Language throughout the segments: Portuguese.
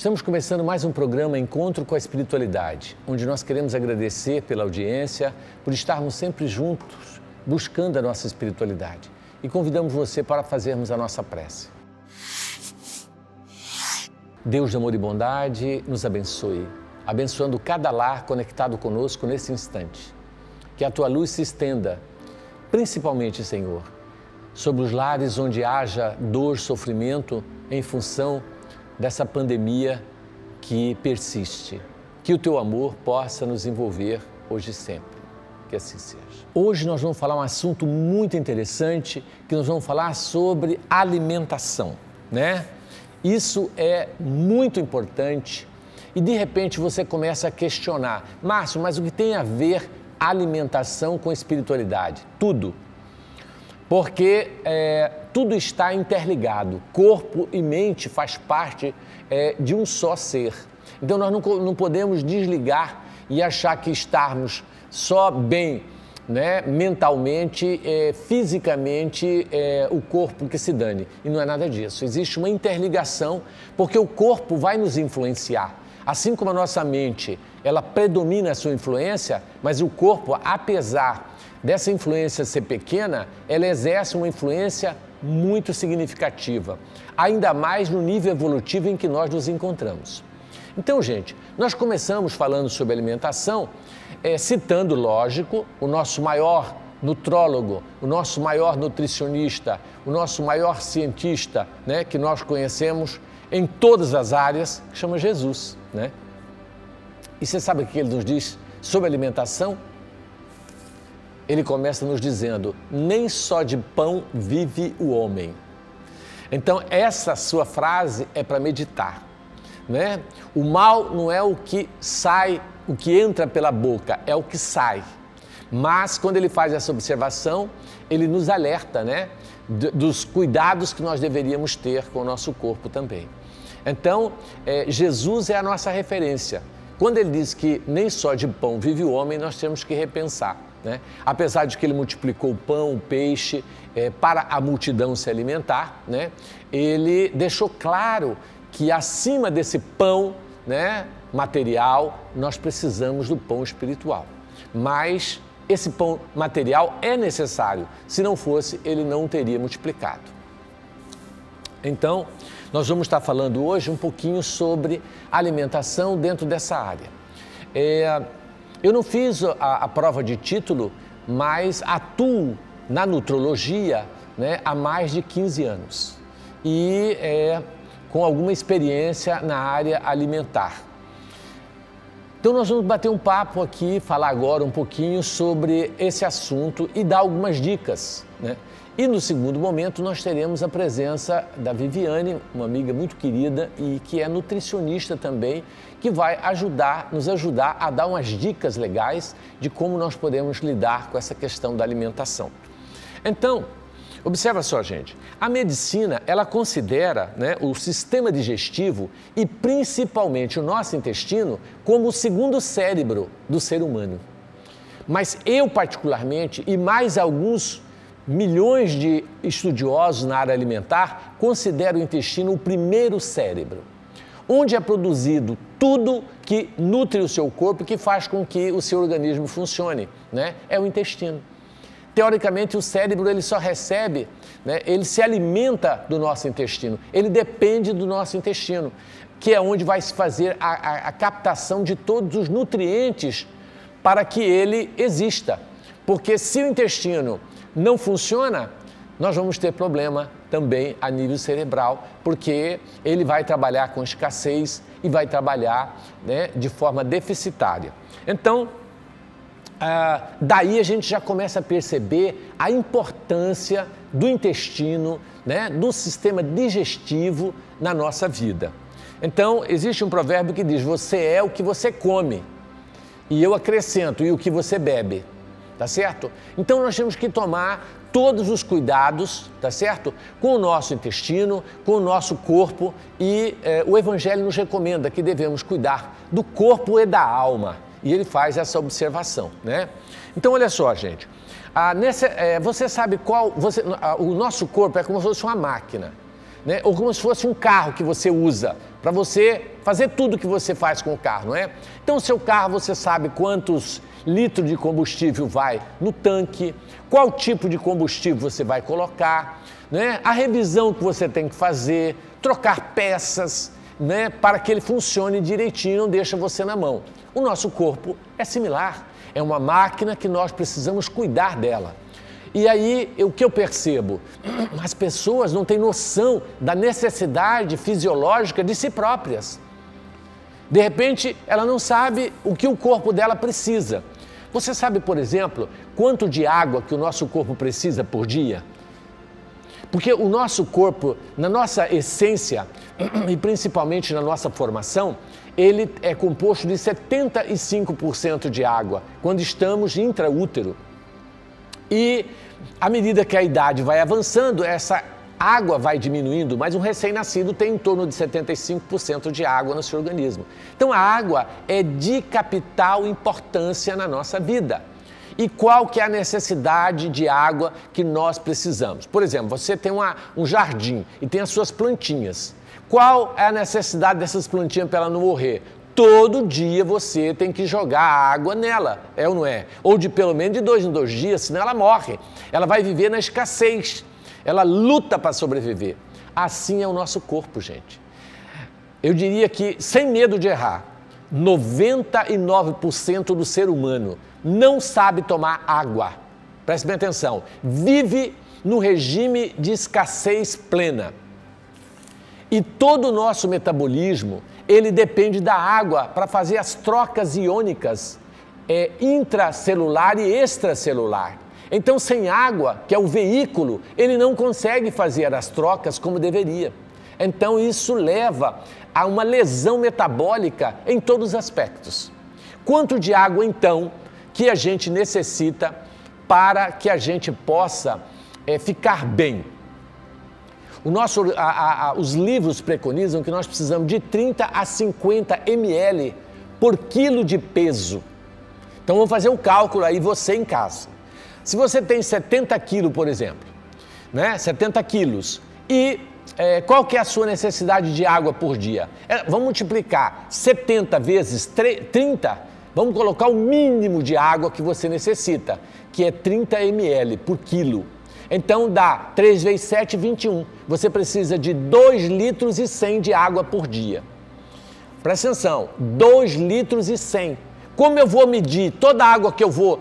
Estamos começando mais um programa Encontro com a Espiritualidade, onde nós queremos agradecer pela audiência, por estarmos sempre juntos, buscando a nossa espiritualidade. E convidamos você para fazermos a nossa prece. Deus de amor e bondade, nos abençoe, abençoando cada lar conectado conosco nesse instante. Que a Tua luz se estenda, principalmente, Senhor, sobre os lares onde haja dor, sofrimento, em função dessa pandemia que persiste. Que o Teu amor possa nos envolver hoje e sempre. Que assim seja. Hoje nós vamos falar um assunto muito interessante, que nós vamos falar sobre alimentação, né? Isso é muito importante e de repente você começa a questionar: Márcio, mas o que tem a ver alimentação com espiritualidade? Tudo. Porque tudo está interligado, corpo e mente faz parte de um só ser. Então nós não podemos desligar e achar que estarmos só bem, né, mentalmente, fisicamente, o corpo que se dane. E não é nada disso, existe uma interligação, porque o corpo vai nos influenciar. Assim como a nossa mente, ela predomina a sua influência, mas o corpo, apesar dessa influência ser pequena, ela exerce uma influência muito significativa, ainda mais no nível evolutivo em que nós nos encontramos. Então, gente, nós começamos falando sobre alimentação, citando, lógico, o nosso maior nutrólogo, o nosso maior nutricionista, o nosso maior cientista, né, que nós conhecemos em todas as áreas, que chama Jesus, né? E você sabe o que ele nos diz sobre alimentação? Ele começa nos dizendo: nem só de pão vive o homem. Então, essa sua frase é para meditar, né? O mal não é o que sai, o que entra pela boca, é o que sai. Mas, quando ele faz essa observação, ele nos alerta, né, dos cuidados que nós deveríamos ter com o nosso corpo também. Então, Jesus é a nossa referência. Quando ele diz que nem só de pão vive o homem, nós temos que repensar, né? Apesar de que ele multiplicou o pão, o peixe, para a multidão se alimentar, né? Ele deixou claro que acima desse pão, né, material, nós precisamos do pão espiritual. Mas esse pão material é necessário. Se não fosse, ele não teria multiplicado. Então, nós vamos estar falando hoje um pouquinho sobre alimentação dentro dessa área. Eu não fiz a prova de título, mas atuo na nutrologia, né, há mais de 15 anos. E com alguma experiência na área alimentar. Então nós vamos bater um papo aqui, falar agora um pouquinho sobre esse assunto e dar algumas dicas, né? E no segundo momento nós teremos a presença da Viviane, uma amiga muito querida e que é nutricionista também, que vai nos ajudar a dar umas dicas legais de como nós podemos lidar com essa questão da alimentação. Então, observa só, gente, a medicina, ela considera, né, o sistema digestivo e principalmente o nosso intestino como o segundo cérebro do ser humano. Mas eu particularmente, e mais alguns milhões de estudiosos na área alimentar, consideram o intestino o primeiro cérebro, onde é produzido tudo que nutre o seu corpo e que faz com que o seu organismo funcione, né? É o intestino. Teoricamente, o cérebro ele só recebe, né, ele se alimenta do nosso intestino, ele depende do nosso intestino, que é onde vai se fazer a captação de todos os nutrientes para que ele exista. Porque se o intestino não funciona, nós vamos ter problema também a nível cerebral, porque ele vai trabalhar com escassez e vai trabalhar, né, de forma deficitária. Então, daí a gente já começa a perceber a importância do intestino, né, do sistema digestivo na nossa vida. Então, existe um provérbio que diz: você é o que você come. E eu acrescento: e o que você bebe. Tá certo? Então, nós temos que tomar todos os cuidados, tá certo? Com o nosso intestino, com o nosso corpo e o Evangelho nos recomenda que devemos cuidar do corpo e da alma. E ele faz essa observação, né? Então, olha só, gente. Você sabe o nosso corpo é como se fosse uma máquina. né? Ou como se fosse um carro que você usa para você fazer tudo que você faz com o carro, não é? Então, o seu carro, você sabe quantos litros de combustível vai no tanque, qual tipo de combustível você vai colocar, né? A revisão que você tem que fazer, trocar peças, né? Para que ele funcione direitinho e não deixe você na mão. O nosso corpo é similar, é uma máquina que nós precisamos cuidar dela. E aí, o que eu percebo? As pessoas não têm noção da necessidade fisiológica de si próprias. De repente, ela não sabe o que o corpo dela precisa. Você sabe, por exemplo, quanto de água que o nosso corpo precisa por dia? Porque o nosso corpo, na nossa essência e principalmente na nossa formação, ele é composto de 75% de água quando estamos intraútero. E à medida que a idade vai avançando, essa água vai diminuindo, mas um recém-nascido tem em torno de 75% de água no seu organismo. Então a água é de capital importância na nossa vida. E qual que é a necessidade de água que nós precisamos? Por exemplo, você tem um jardim e tem as suas plantinhas. Qual é a necessidade dessas plantinhas para ela não morrer? Todo dia você tem que jogar água nela, é ou não é? Ou de pelo menos de 2 em 2 dias, senão ela morre. Ela vai viver na escassez. Ela luta para sobreviver. Assim é o nosso corpo, gente. Eu diria que, sem medo de errar, 99% do ser humano não sabe tomar água. Preste bem atenção. Vive no regime de escassez plena. E todo o nosso metabolismo, ele depende da água para fazer as trocas iônicas intracelular e extracelular. Então, sem água, que é o veículo, ele não consegue fazer as trocas como deveria. Então, isso leva a uma lesão metabólica em todos os aspectos. Quanto de água, então, que a gente necessita para que a gente possa ficar bem? Os livros preconizam que nós precisamos de 30 a 50 ml por quilo de peso. Então, vamos fazer um cálculo aí, você em casa. Se você tem 70 quilos, por exemplo, né? 70 quilos, e qual que é a sua necessidade de água por dia? Vamos multiplicar 70 vezes 30, vamos colocar o mínimo de água que você necessita, que é 30 ml por quilo. Então dá 3 vezes 7, 21. Você precisa de 2 litros e 100 de água por dia. Presta atenção, 2 litros e 100. Como eu vou medir toda a água que eu vou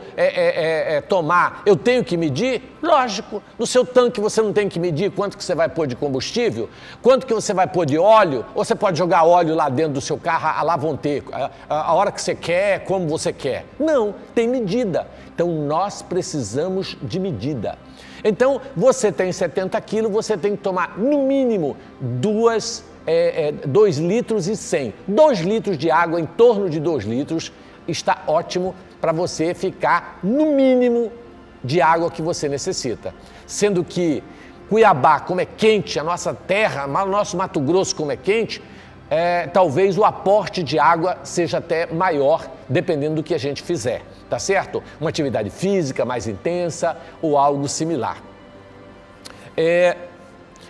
tomar, eu tenho que medir? Lógico, no seu tanque você não tem que medir quanto que você vai pôr de combustível, quanto que você vai pôr de óleo, ou você pode jogar óleo lá dentro do seu carro, a lá vão ter, a hora que você quer, como você quer. Não, tem medida. Então nós precisamos de medida. Então você tem 70 quilos, você tem que tomar no mínimo 2 litros e 100. 2 litros de água, em torno de 2 litros, está ótimo para você ficar no mínimo de água que você necessita. Sendo que Cuiabá, como é quente, a nossa terra, o nosso Mato Grosso, como é quente, talvez o aporte de água seja até maior, dependendo do que a gente fizer, tá certo? Uma atividade física mais intensa ou algo similar.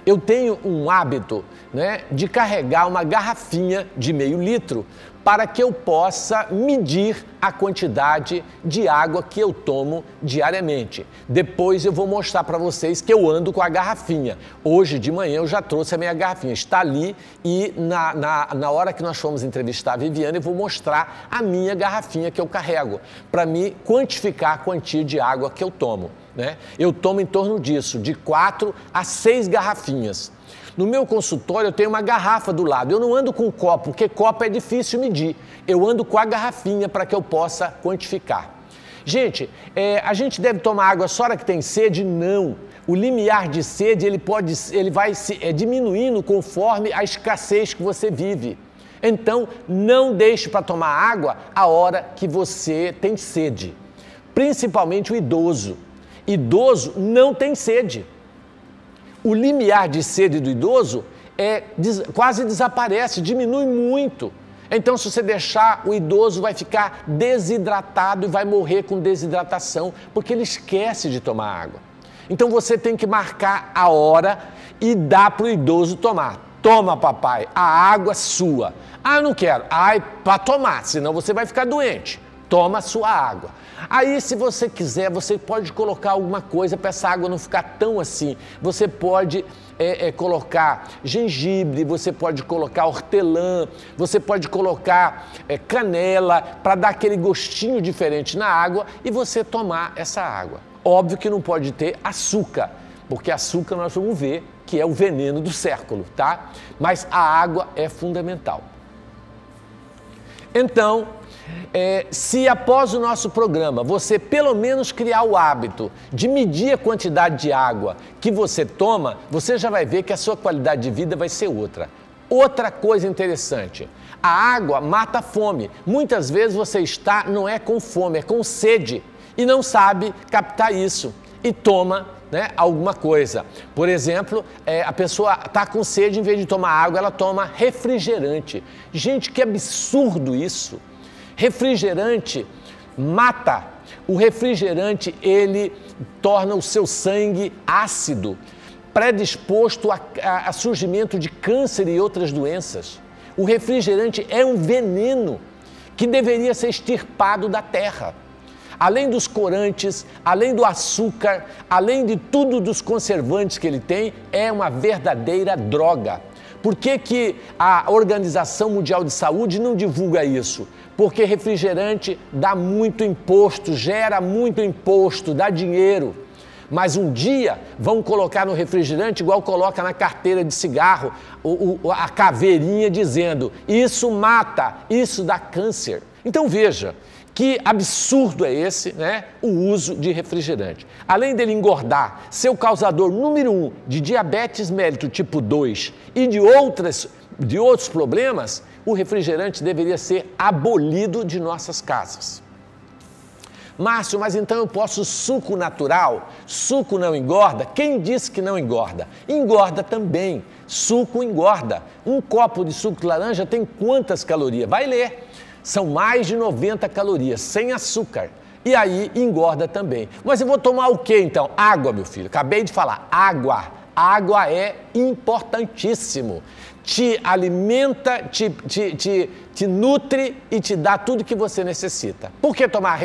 Eu tenho um hábito, né, de carregar uma garrafinha de meio litro para que eu possa medir a quantidade de água que eu tomo diariamente. Depois eu vou mostrar para vocês que eu ando com a garrafinha. Hoje de manhã eu já trouxe a minha garrafinha, está ali e na hora que nós fomos entrevistar a Viviane, eu vou mostrar a minha garrafinha que eu carrego, para me quantificar a quantia de água que eu tomo, né? Eu tomo em torno disso, de 4 a 6 garrafinhas. No meu consultório eu tenho uma garrafa do lado, eu não ando com copo, porque copo é difícil medir. Eu ando com a garrafinha para que eu possa quantificar. Gente, a gente deve tomar água só hora que tem sede? Não. O limiar de sede ele vai diminuindo conforme a escassez que você vive. Então, não deixe para tomar água a hora que você tem sede. Principalmente o idoso. Idoso não tem sede. O limiar de sede do idoso quase desaparece, diminui muito. Então, se você deixar, o idoso vai ficar desidratado e vai morrer com desidratação, porque ele esquece de tomar água. Então você tem que marcar a hora e dar para o idoso tomar. Toma, papai, a água sua. Ah, eu não quero. Ah, para tomar, senão você vai ficar doente. Toma a sua água. Aí, se você quiser, você pode colocar alguma coisa para essa água não ficar tão assim. Você pode colocar gengibre, você pode colocar hortelã, você pode colocar canela para dar aquele gostinho diferente na água e você tomar essa água. Óbvio que não pode ter açúcar, porque açúcar nós vamos ver que é o veneno do século, tá? Mas a água é fundamental. Então, se após o nosso programa você pelo menos criar o hábito de medir a quantidade de água que você toma, você já vai ver que a sua qualidade de vida vai ser outra. Outra coisa interessante, a água mata a fome. Muitas vezes você não é com fome, é com sede e não sabe captar isso e toma alguma coisa. Por exemplo, a pessoa está com sede, em vez de tomar água, ela toma refrigerante. Gente, que absurdo isso! Refrigerante mata. O refrigerante, ele torna o seu sangue ácido, predisposto a surgimento de câncer e outras doenças. O refrigerante é um veneno que deveria ser extirpado da terra. Além dos corantes, além do açúcar, além de tudo dos conservantes que ele tem, é uma verdadeira droga. Por que a Organização Mundial de Saúde não divulga isso? Porque refrigerante dá muito imposto, gera muito imposto, dá dinheiro. Mas um dia vão colocar no refrigerante, igual coloca na carteira de cigarro, a caveirinha dizendo: isso mata, isso dá câncer. Então veja, que absurdo é esse, o uso de refrigerante. Além dele engordar, ser o causador número 1 de diabetes mellitus tipo 2 e de outros problemas, o refrigerante deveria ser abolido de nossas casas. Márcio, mas então eu posso suco natural? Suco não engorda? Quem disse que não engorda? Engorda também. Suco engorda. Um copo de suco de laranja tem quantas calorias? Vai ler. São mais de 90 calorias, sem açúcar. E aí engorda também. Mas eu vou tomar o que então? Água, meu filho. Acabei de falar, água. Água é importantíssimo. Te alimenta, te nutre e te dá tudo que você necessita. Por que tomar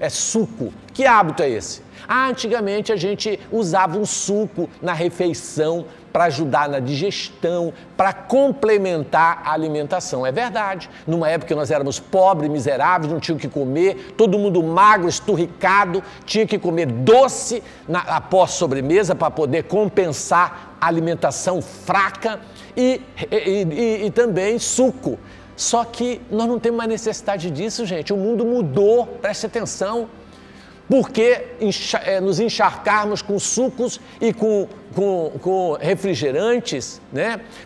suco? Que hábito é esse? Antigamente a gente usava um suco na refeição para ajudar na digestão, para complementar a alimentação. É verdade. Numa época que nós éramos pobres, miseráveis, não tinham o que comer, todo mundo magro, esturricado, tinha que comer doce após sobremesa para poder compensar a alimentação fraca e também suco. Só que nós não temos mais necessidade disso, gente. O mundo mudou, preste atenção. Por que nos encharcarmos com sucos e com refrigerantes,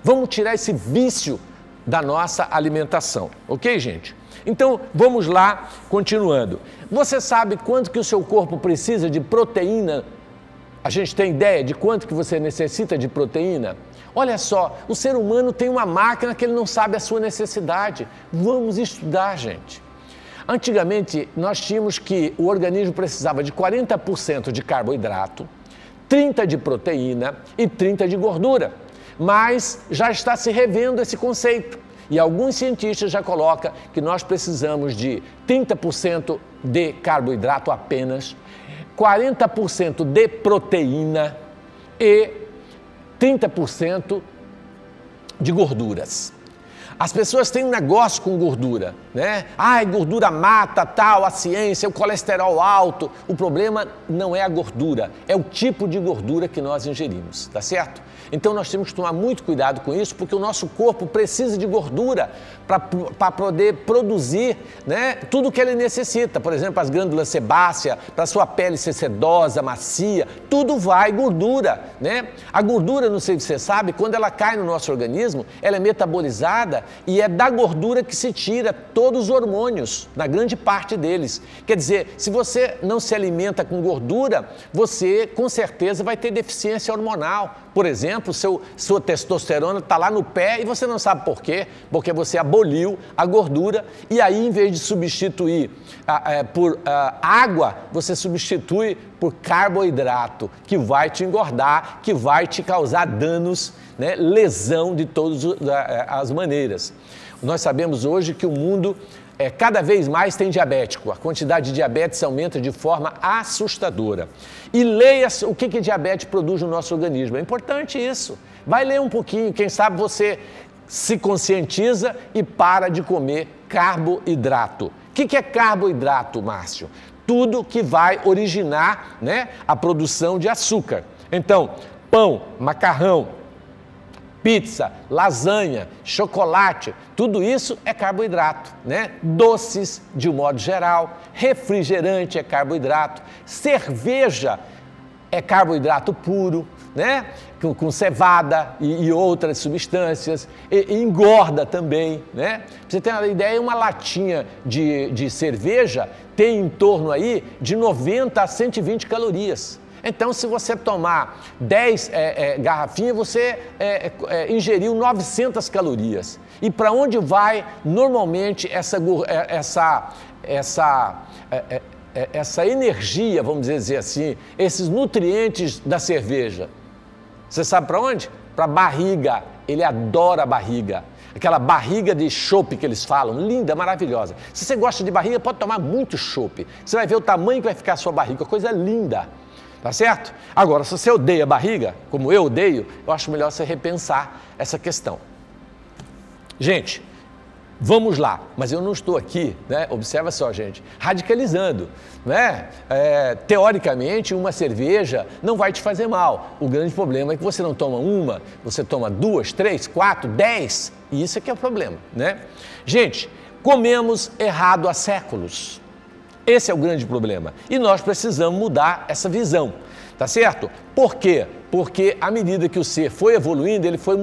Vamos tirar esse vício da nossa alimentação, ok, gente? Então, vamos lá, continuando. Você sabe quanto que o seu corpo precisa de proteína? A gente tem ideia de quanto que você necessita de proteína? Olha só, o ser humano tem uma máquina que ele não sabe a sua necessidade. Vamos estudar, gente. Antigamente, nós tínhamos que o organismo precisava de 40% de carboidrato, 30% de proteína e 30% de gordura. Mas já está se revendo esse conceito. E alguns cientistas já colocam que nós precisamos de 30% de carboidrato apenas, 40% de proteína e 30% de gorduras. As pessoas têm um negócio com gordura, Ai, gordura mata, tal, a ciência, o colesterol alto. O problema não é a gordura, é o tipo de gordura que nós ingerimos, tá certo? Então nós temos que tomar muito cuidado com isso, porque o nosso corpo precisa de gordura para poder produzir tudo o que ele necessita. Por exemplo, as glândulas sebáceas, para a sua pele ser sedosa, macia, tudo vai gordura, A gordura, não sei se você sabe, quando ela cai no nosso organismo, ela é metabolizada e é da gordura que se tira todos os hormônios, na grande parte deles. Quer dizer, se você não se alimenta com gordura, você com certeza vai ter deficiência hormonal. Por exemplo, sua testosterona está lá no pé e você não sabe por quê, porque você aboliu a gordura e aí, em vez de substituir por água, você substitui por carboidrato, que vai te engordar, que vai te causar danos, né, lesão de todas as maneiras. Nós sabemos hoje que o mundo cada vez mais tem diabético, a quantidade de diabetes aumenta de forma assustadora. E leia o que diabetes produz no nosso organismo, é importante isso. Vai ler um pouquinho, quem sabe você se conscientiza e para de comer carboidrato. O que é carboidrato, Márcio? Tudo que vai originar, né, a produção de açúcar. Então, pão, macarrão, pizza, lasanha, chocolate, tudo isso é carboidrato, né? Doces, de um modo geral, refrigerante é carboidrato, cerveja é carboidrato puro, né? Com cevada e outras substâncias, e engorda também, né? Pra você ter uma ideia, uma latinha de cerveja tem em torno aí de 90 a 120 calorias. Então, se você tomar 10 garrafinhas, você ingeriu 900 calorias. E para onde vai normalmente essa energia, vamos dizer assim, esses nutrientes da cerveja? Você sabe para onde? Para a barriga. Ele adora a barriga. Aquela barriga de chope que eles falam, linda, maravilhosa. Se você gosta de barriga, pode tomar muito chope. Você vai ver o tamanho que vai ficar a sua barriga, coisa linda. Tá certo? Agora, se você odeia a barriga, como eu odeio, eu acho melhor você repensar essa questão. Gente, vamos lá, mas eu não estou aqui, né? Observa só, gente, radicalizando, né? Teoricamente, uma cerveja não vai te fazer mal. O grande problema é que você não toma uma, você toma 2, 3, 4, 10, e isso é que é o problema, né? Gente, comemos errado há séculos. Esse é o grande problema. E nós precisamos mudar essa visão, tá certo? Por quê? Porque à medida que o ser foi evoluindo, ele foi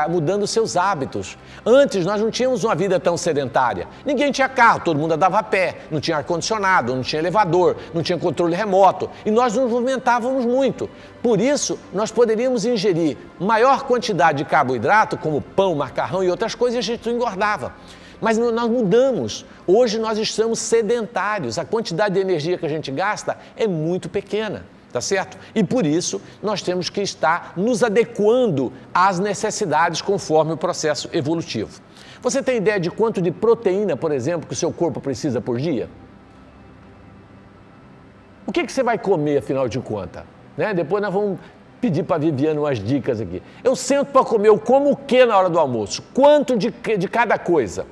mudando os seus hábitos. Antes nós não tínhamos uma vida tão sedentária. Ninguém tinha carro, todo mundo andava a pé, não tinha ar-condicionado, não tinha elevador, não tinha controle remoto. E nós nos movimentávamos muito. Por isso, nós poderíamos ingerir maior quantidade de carboidrato, como pão, macarrão e outras coisas, e a gente não engordava. Mas nós mudamos. Hoje nós estamos sedentários. A quantidade de energia que a gente gasta é muito pequena, tá certo? E por isso nós temos que estar nos adequando às necessidades conforme o processo evolutivo. Você tem ideia de quanto de proteína, por exemplo, que o seu corpo precisa por dia? O que você vai comer, afinal de contas? Né? Depois nós vamos pedir para a Viviane umas dicas aqui. Eu sento para comer, eu como o que na hora do almoço? Quanto de cada coisa?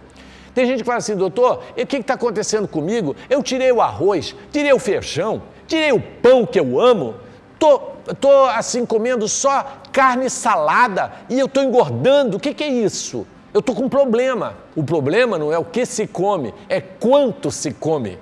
Tem gente que fala assim, doutor, o que está acontecendo comigo? Eu tirei o arroz, tirei o feijão, tirei o pão que eu amo, tô assim comendo só carne salada e eu estou engordando, o que é isso? Eu estou com um problema. O problema não é o que se come, é quanto se come.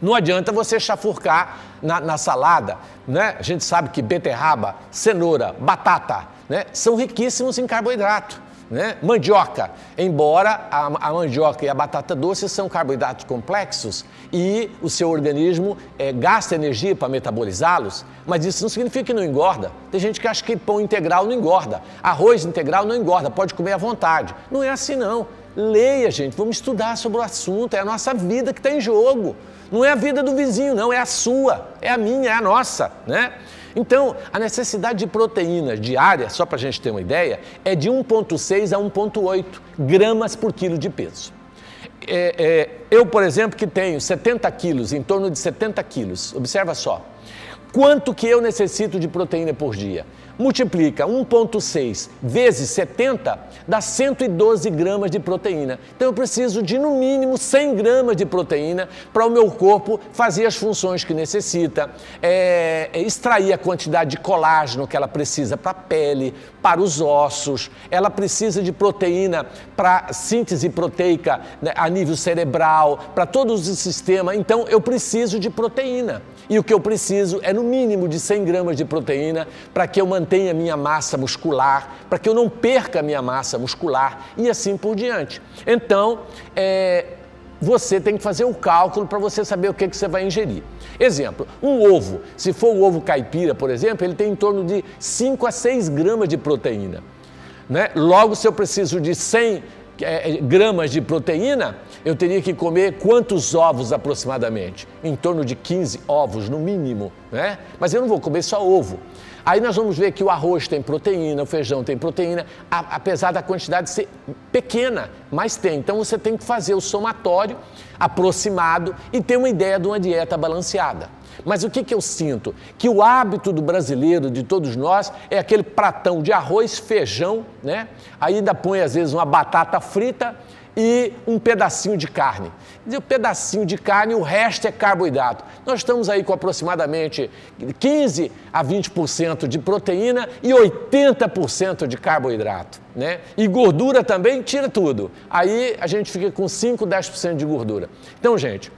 Não adianta você chafurcar na salada, né? A gente sabe que beterraba, cenoura, batata, né, são riquíssimos em carboidrato. Né? Mandioca, embora a mandioca e a batata doce são carboidratos complexos e o seu organismo gasta energia para metabolizá-los, mas isso não significa que não engorda. Tem gente que acha que pão integral não engorda, arroz integral não engorda, pode comer à vontade. Não é assim não. Leia, gente, vamos estudar sobre o assunto, é a nossa vida que está em jogo. Não é a vida do vizinho, não, é a sua, é a minha, é a nossa, né? Então, a necessidade de proteína diária, só para a gente ter uma ideia, é de 1,6 a 1,8 gramas por quilo de peso. Eu, por exemplo, que tenho 70 quilos, em torno de 70 quilos, observa só, quanto que eu necessito de proteína por dia? Multiplica 1,6 vezes 70, dá 112 gramas de proteína. Então eu preciso de no mínimo 100 gramas de proteína para o meu corpo fazer as funções que necessita, extrair a quantidade de colágeno que ela precisa para a pele, para os ossos, ela precisa de proteína para síntese proteica, né, a nível cerebral, para todos os sistemas. Então eu preciso de proteína. E o que eu preciso é no mínimo de 100 gramas de proteína para que eu mantenha a minha massa muscular, para que eu não perca a minha massa muscular e assim por diante. Então, você tem que fazer o cálculo para você saber o que você vai ingerir. Exemplo, um ovo, se for o ovo caipira, por exemplo, ele tem em torno de 5 a 6 gramas de proteína, né? Logo, se eu preciso de 100 gramas de proteína, eu teria que comer quantos ovos aproximadamente? Em torno de 15 ovos no mínimo, né? Mas eu não vou comer só ovo. Aí nós vamos ver que o arroz tem proteína, o feijão tem proteína, apesar da quantidade ser pequena, mas tem. Então você tem que fazer o somatório aproximado e ter uma ideia de uma dieta balanceada. Mas o que eu sinto? Que o hábito do brasileiro, de todos nós, é aquele pratão de arroz, feijão, né? Aí ainda põe às vezes uma batata frita e um pedacinho de carne. E o pedacinho de carne, o resto é carboidrato. Nós estamos aí com aproximadamente 15 a 20% de proteína e 80% de carboidrato, né? E gordura também, tira tudo. Aí a gente fica com 5, 10% de gordura. Então, gente,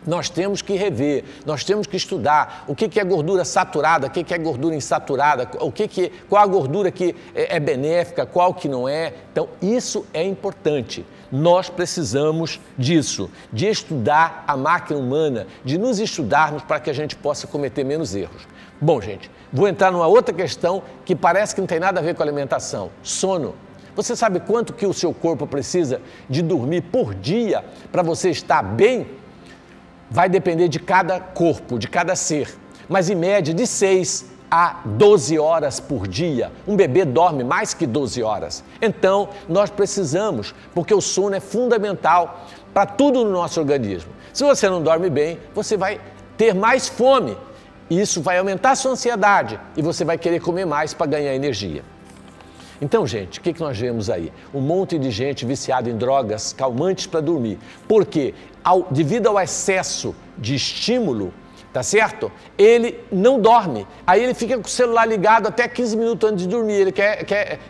nós temos que rever, nós temos que estudar o que é gordura saturada, o que é gordura insaturada, qual a gordura que é benéfica, qual que não é. Então, isso é importante. Nós precisamos disso, de estudar a máquina humana, de nos estudarmos para que a gente possa cometer menos erros. Bom, gente, vou entrar numa outra questão que parece que não tem nada a ver com alimentação: sono. Você sabe quanto que o seu corpo precisa de dormir por dia para você estar bem? Vai depender de cada corpo, de cada ser, mas em média de 6 a 12 horas por dia. Um bebê dorme mais que 12 horas. Então, nós precisamos, porque o sono é fundamental para tudo no nosso organismo. Se você não dorme bem, você vai ter mais fome. Isso vai aumentar a sua ansiedade e você vai querer comer mais para ganhar energia. Então, gente, o que nós vemos aí? Um monte de gente viciada em drogas calmantes para dormir. Por quê? Devido ao excesso de estímulo, tá certo? Ele não dorme. Aí ele fica com o celular ligado até 15 minutos antes de dormir.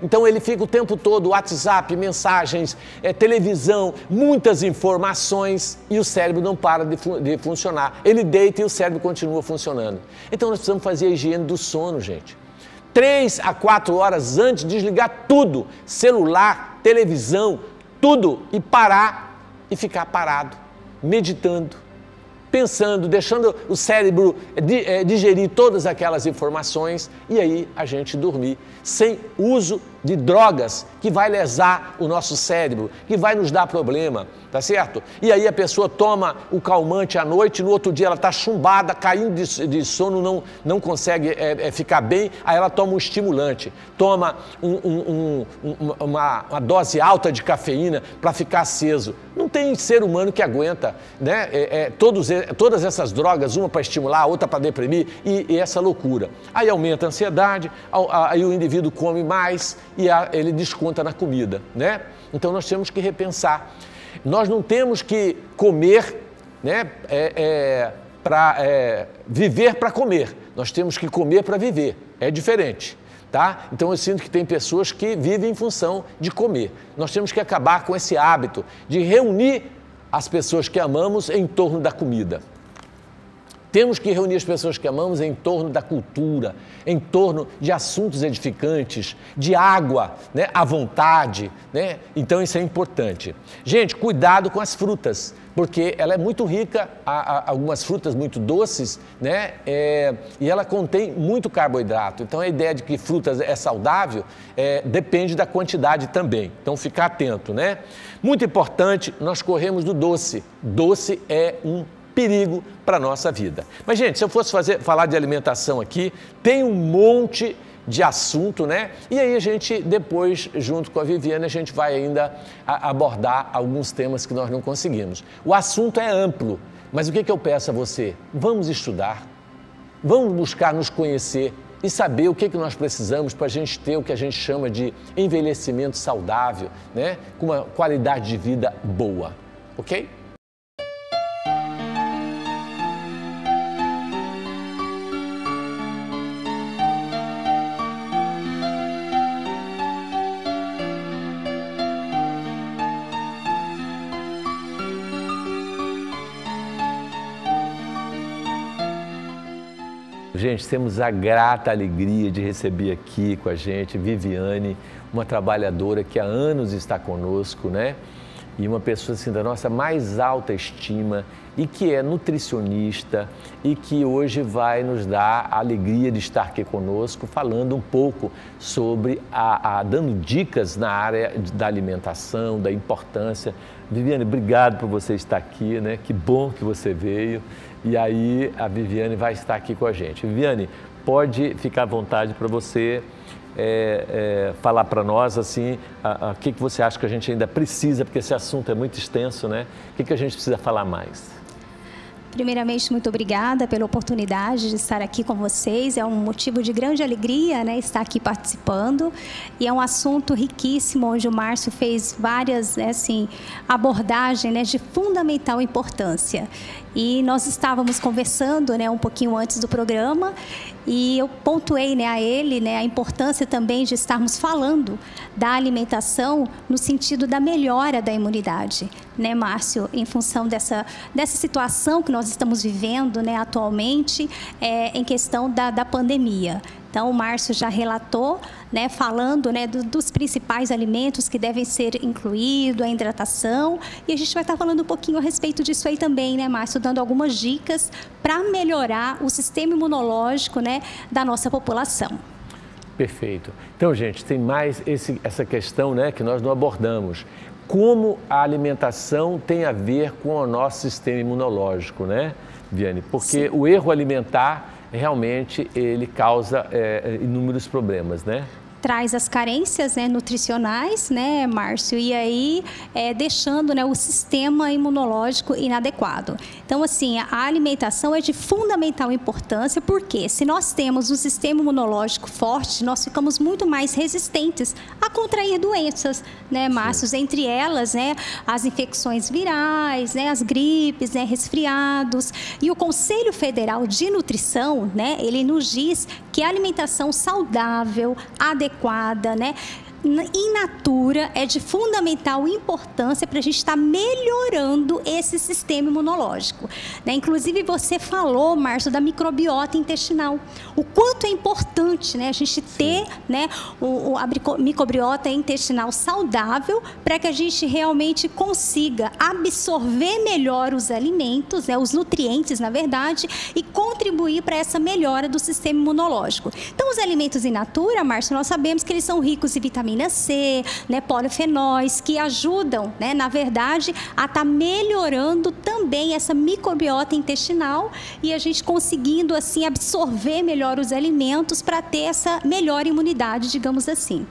Então ele fica o tempo todo, WhatsApp, mensagens, televisão, muitas informações e o cérebro não para de funcionar. Ele deita e o cérebro continua funcionando. Então nós precisamos fazer a higiene do sono, gente. 3 a 4 horas antes, desligar tudo, celular, televisão, tudo, e parar e ficar parado, meditando, pensando, deixando o cérebro digerir todas aquelas informações e aí a gente dormir, sem uso de drogas que vai lesar o nosso cérebro, que vai nos dar problema, tá certo? E aí a pessoa toma o calmante à noite, no outro dia ela está chumbada, caindo de sono, não consegue ficar bem, aí ela toma um estimulante, toma uma dose alta de cafeína para ficar aceso. Não tem ser humano que aguenta, né? Todas essas drogas, uma para estimular, a outra para deprimir, e essa loucura. Aí aumenta a ansiedade, aí o indivíduo come mais e ele desconta na comida, né? Então nós temos que repensar. Nós não temos que comer, né, viver para comer. Nós temos que comer para viver. É diferente, tá? Então eu sinto que tem pessoas que vivem em função de comer. Nós temos que acabar com esse hábito de reunir as pessoas que amamos em torno da comida. Temos que reunir as pessoas que amamos em torno da cultura, em torno de assuntos edificantes, de água, né, à vontade, né? Então isso é importante. Gente, cuidado com as frutas, porque ela é muito rica, algumas frutas muito doces, né? E ela contém muito carboidrato. Então a ideia de que frutas é saudável depende da quantidade também. Então ficar atento, né? Muito importante, nós corremos do doce. Doce é um perigo para a nossa vida. Mas, gente, se eu fosse falar de alimentação aqui, tem um monte de assunto, né? E aí a gente, depois, junto com a Viviane, a gente vai ainda abordar alguns temas que nós não conseguimos. O assunto é amplo, mas o que eu peço a você? Vamos estudar, vamos buscar nos conhecer e saber o que nós precisamos para a gente ter o que a gente chama de envelhecimento saudável, né? Com uma qualidade de vida boa, ok? Gente, temos a grata alegria de receber aqui com a gente Viviane, uma trabalhadora que há anos está conosco, né? E uma pessoa assim da nossa mais alta estima e que é nutricionista e que hoje vai nos dar a alegria de estar aqui conosco, falando um pouco sobre dando dicas na área da alimentação, da importância. Viviane, obrigado por você estar aqui, né? Que bom que você veio. E aí a Viviane vai estar aqui com a gente. Viviane, pode ficar à vontade para você falar para nós assim, o que você acha que a gente ainda precisa, porque esse assunto é muito extenso, né? O que a gente precisa falar mais? Primeiramente, muito obrigada pela oportunidade de estar aqui com vocês. É um motivo de grande alegria, né, estar aqui participando. E é um assunto riquíssimo, onde o Márcio fez várias abordagens, né, de fundamental importância. E nós estávamos conversando, né, um pouquinho antes do programa, e eu pontuei, né, a ele, né, a importância também de estarmos falando da alimentação no sentido da melhora da imunidade, né, Márcio, em função dessa situação que nós estamos vivendo, né, atualmente, em questão da pandemia. Então, o Márcio já relatou, né, falando, né, dos principais alimentos que devem ser incluídos, a hidratação. E a gente vai estar falando um pouquinho a respeito disso aí também, né, Márcio? Dando algumas dicas para melhorar o sistema imunológico, né, da nossa população. Perfeito. Então, gente, tem mais essa questão, né, que nós não abordamos. Como a alimentação tem a ver com o nosso sistema imunológico, né, Viane? Porque o erro alimentar realmente ele causa inúmeros problemas, né? Traz as carências, né, nutricionais, né, Márcio? E aí deixando, né, o sistema imunológico inadequado. Então, assim, a alimentação é de fundamental importância, porque se nós temos um sistema imunológico forte, nós ficamos muito mais resistentes a contrair doenças, né, Márcio? Entre elas, né, as infecções virais, né, as gripes, né, resfriados. E o Conselho Federal de Nutrição, né, ele nos diz que a alimentação saudável, adequada, né, in natura, é de fundamental importância para a gente estar melhorando esse sistema imunológico, né? Inclusive, você falou, Márcio, da microbiota intestinal. O quanto é importante, né, a gente ter, né, a microbiota intestinal saudável para que a gente realmente consiga absorver melhor os alimentos, né, os nutrientes, na verdade, e contribuir para essa melhora do sistema imunológico. Então, os alimentos in natura, Márcio, nós sabemos que eles são ricos em vitamina C, né, polifenóis, que ajudam, né, na verdade, a estar melhorando também essa microbiota intestinal e a gente conseguindo, assim, absorver melhor os alimentos para ter essa melhor imunidade, digamos assim.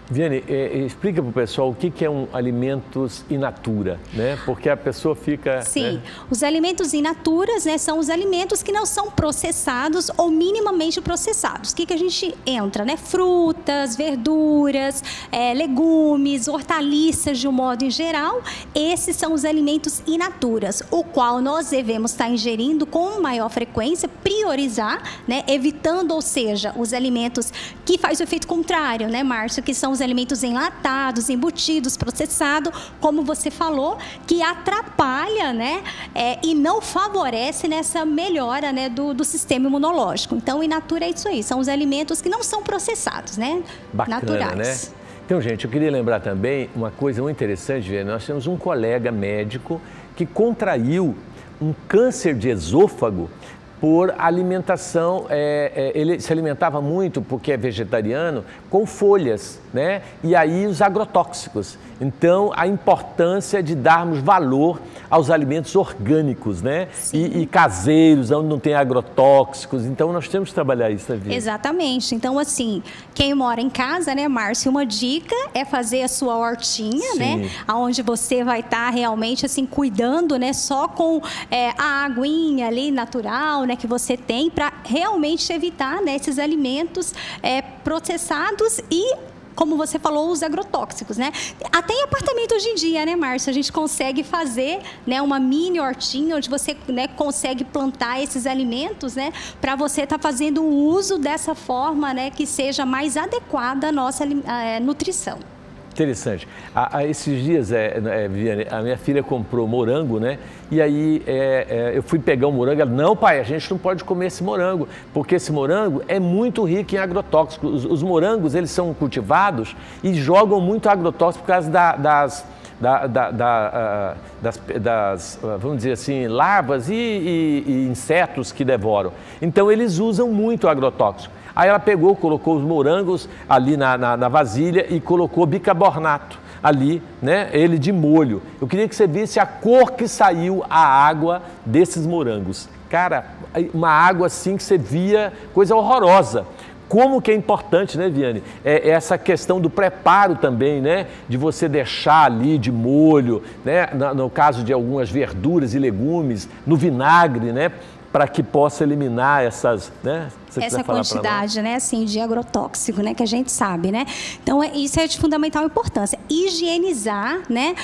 Viane, explica para o pessoal o que é um alimentos in natura, né? Porque a pessoa fica... Sim, né? Os alimentos in naturas, né, são os alimentos que não são processados ou minimamente processados. O que a gente entra, né? Frutas, verduras, legumes, hortaliças de um modo em geral. Esses são os alimentos in naturas, o qual nós devemos estar ingerindo com maior frequência, priorizar, né? Evitando, ou seja, os alimentos que fazem o efeito contrário, né, Márcio? Que são os alimentos enlatados, embutidos, processados, como você falou, que atrapalha, né, e não favorece nessa melhora, né, do sistema imunológico. Então, in natura é isso aí, são os alimentos que não são processados, né, bacana, naturais. Né? Então, gente, eu queria lembrar também uma coisa muito interessante, nós temos um colega médico que contraiu um câncer de esôfago por alimentação, ele se alimentava muito, porque é vegetariano, com folhas, né? E aí os agrotóxicos. Então, a importância de darmos valor aos alimentos orgânicos, né? E caseiros, onde não tem agrotóxicos. Então, nós temos que trabalhar isso na vida. Exatamente. Então, assim, quem mora em casa, né, Márcio, uma dica é fazer a sua hortinha, né? Onde você vai estar realmente, assim, cuidando, né? Só com a aguinha ali natural, né? Que você tem para realmente evitar, né, esses alimentos processados e, como você falou, os agrotóxicos, né? Até em apartamento hoje em dia, né, Márcio? A gente consegue fazer, né, uma mini hortinha onde você, né, consegue plantar esses alimentos, né? Para você estar fazendo um uso dessa forma, né, que seja mais adequada à nossa nutrição. Interessante. Esses dias, Viviane, a minha filha comprou morango, né? E aí eu fui pegar um morango, ela, não, pai, a gente não pode comer esse morango, porque esse morango é muito rico em agrotóxicos. Os morangos, eles são cultivados e jogam muito agrotóxico por causa das vamos dizer assim, larvas e insetos que devoram. Então, eles usam muito agrotóxico. Aí ela pegou, colocou os morangos ali na vasilha e colocou bicarbonato ali, né? Ele de molho. Eu queria que você visse a cor que saiu a água desses morangos. Cara, uma água assim que você via, coisa horrorosa. Como que é importante, né, Viane? Essa questão do preparo também, né? De você deixar ali de molho, né? No caso de algumas verduras e legumes, no vinagre, né? Para que possa eliminar essas, né? Essa quantidade, né, assim, de agrotóxico, né, que a gente sabe, né? Então, isso é de fundamental importância. Higienizar, né,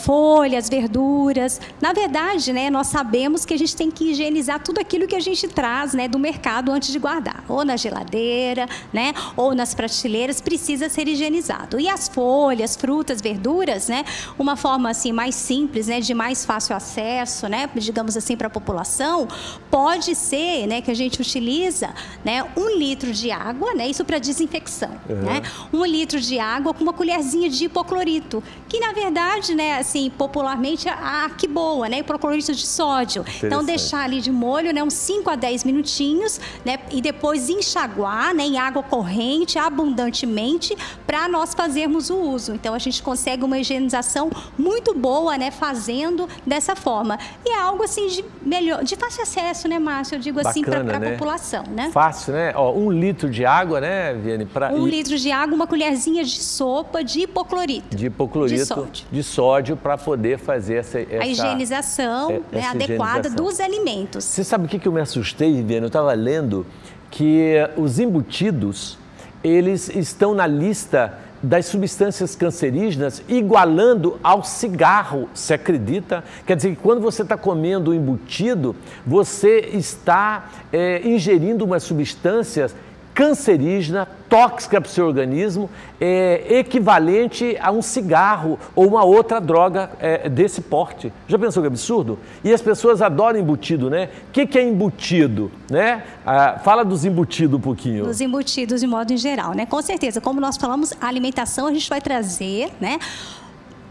folhas, verduras. Na verdade, né, nós sabemos que a gente tem que higienizar tudo aquilo que a gente traz, né, do mercado antes de guardar. Ou na geladeira, né, ou nas prateleiras, precisa ser higienizado. E as folhas, frutas, verduras, né, uma forma, assim, mais simples, né, de mais fácil acesso, né, digamos assim, para a população, pode ser, né, que a gente utiliza, né, 1 litro de água, né, isso para desinfecção, né, 1 litro de água com uma colherzinha de hipoclorito, que na verdade, né, assim, popularmente que boa, né, hipoclorito de sódio. Então deixar ali de molho, né, uns 5 a 10 minutinhos, né, e depois enxaguar, né, em água corrente, abundantemente, para nós fazermos o uso. Então a gente consegue uma higienização muito boa, né, fazendo dessa forma. E é algo assim de fácil acesso, né, Márcio? Eu digo assim, para a população, né? Fácil, né? 1 litro de água, né, Viane? 1 litro de água, uma colherzinha de sopa de hipoclorito. De hipoclorito de sódio para poder fazer a higienização, né, adequada dos alimentos. Você sabe o que eu me assustei, Viane? Eu estava lendo que os embutidos, eles estão na lista das substâncias cancerígenas, igualando ao cigarro, se acredita? Quer dizer que quando você está comendo o embutido, você está ingerindo uma substância cancerígena, tóxica para o seu organismo, equivalente a um cigarro ou uma outra droga desse porte. Já pensou que absurdo? E as pessoas adoram embutido, né? O que é embutido, né? Fala dos embutidos um pouquinho. Dos embutidos de modo em geral, né? Com certeza, como nós falamos, a alimentação a gente vai trazer, né,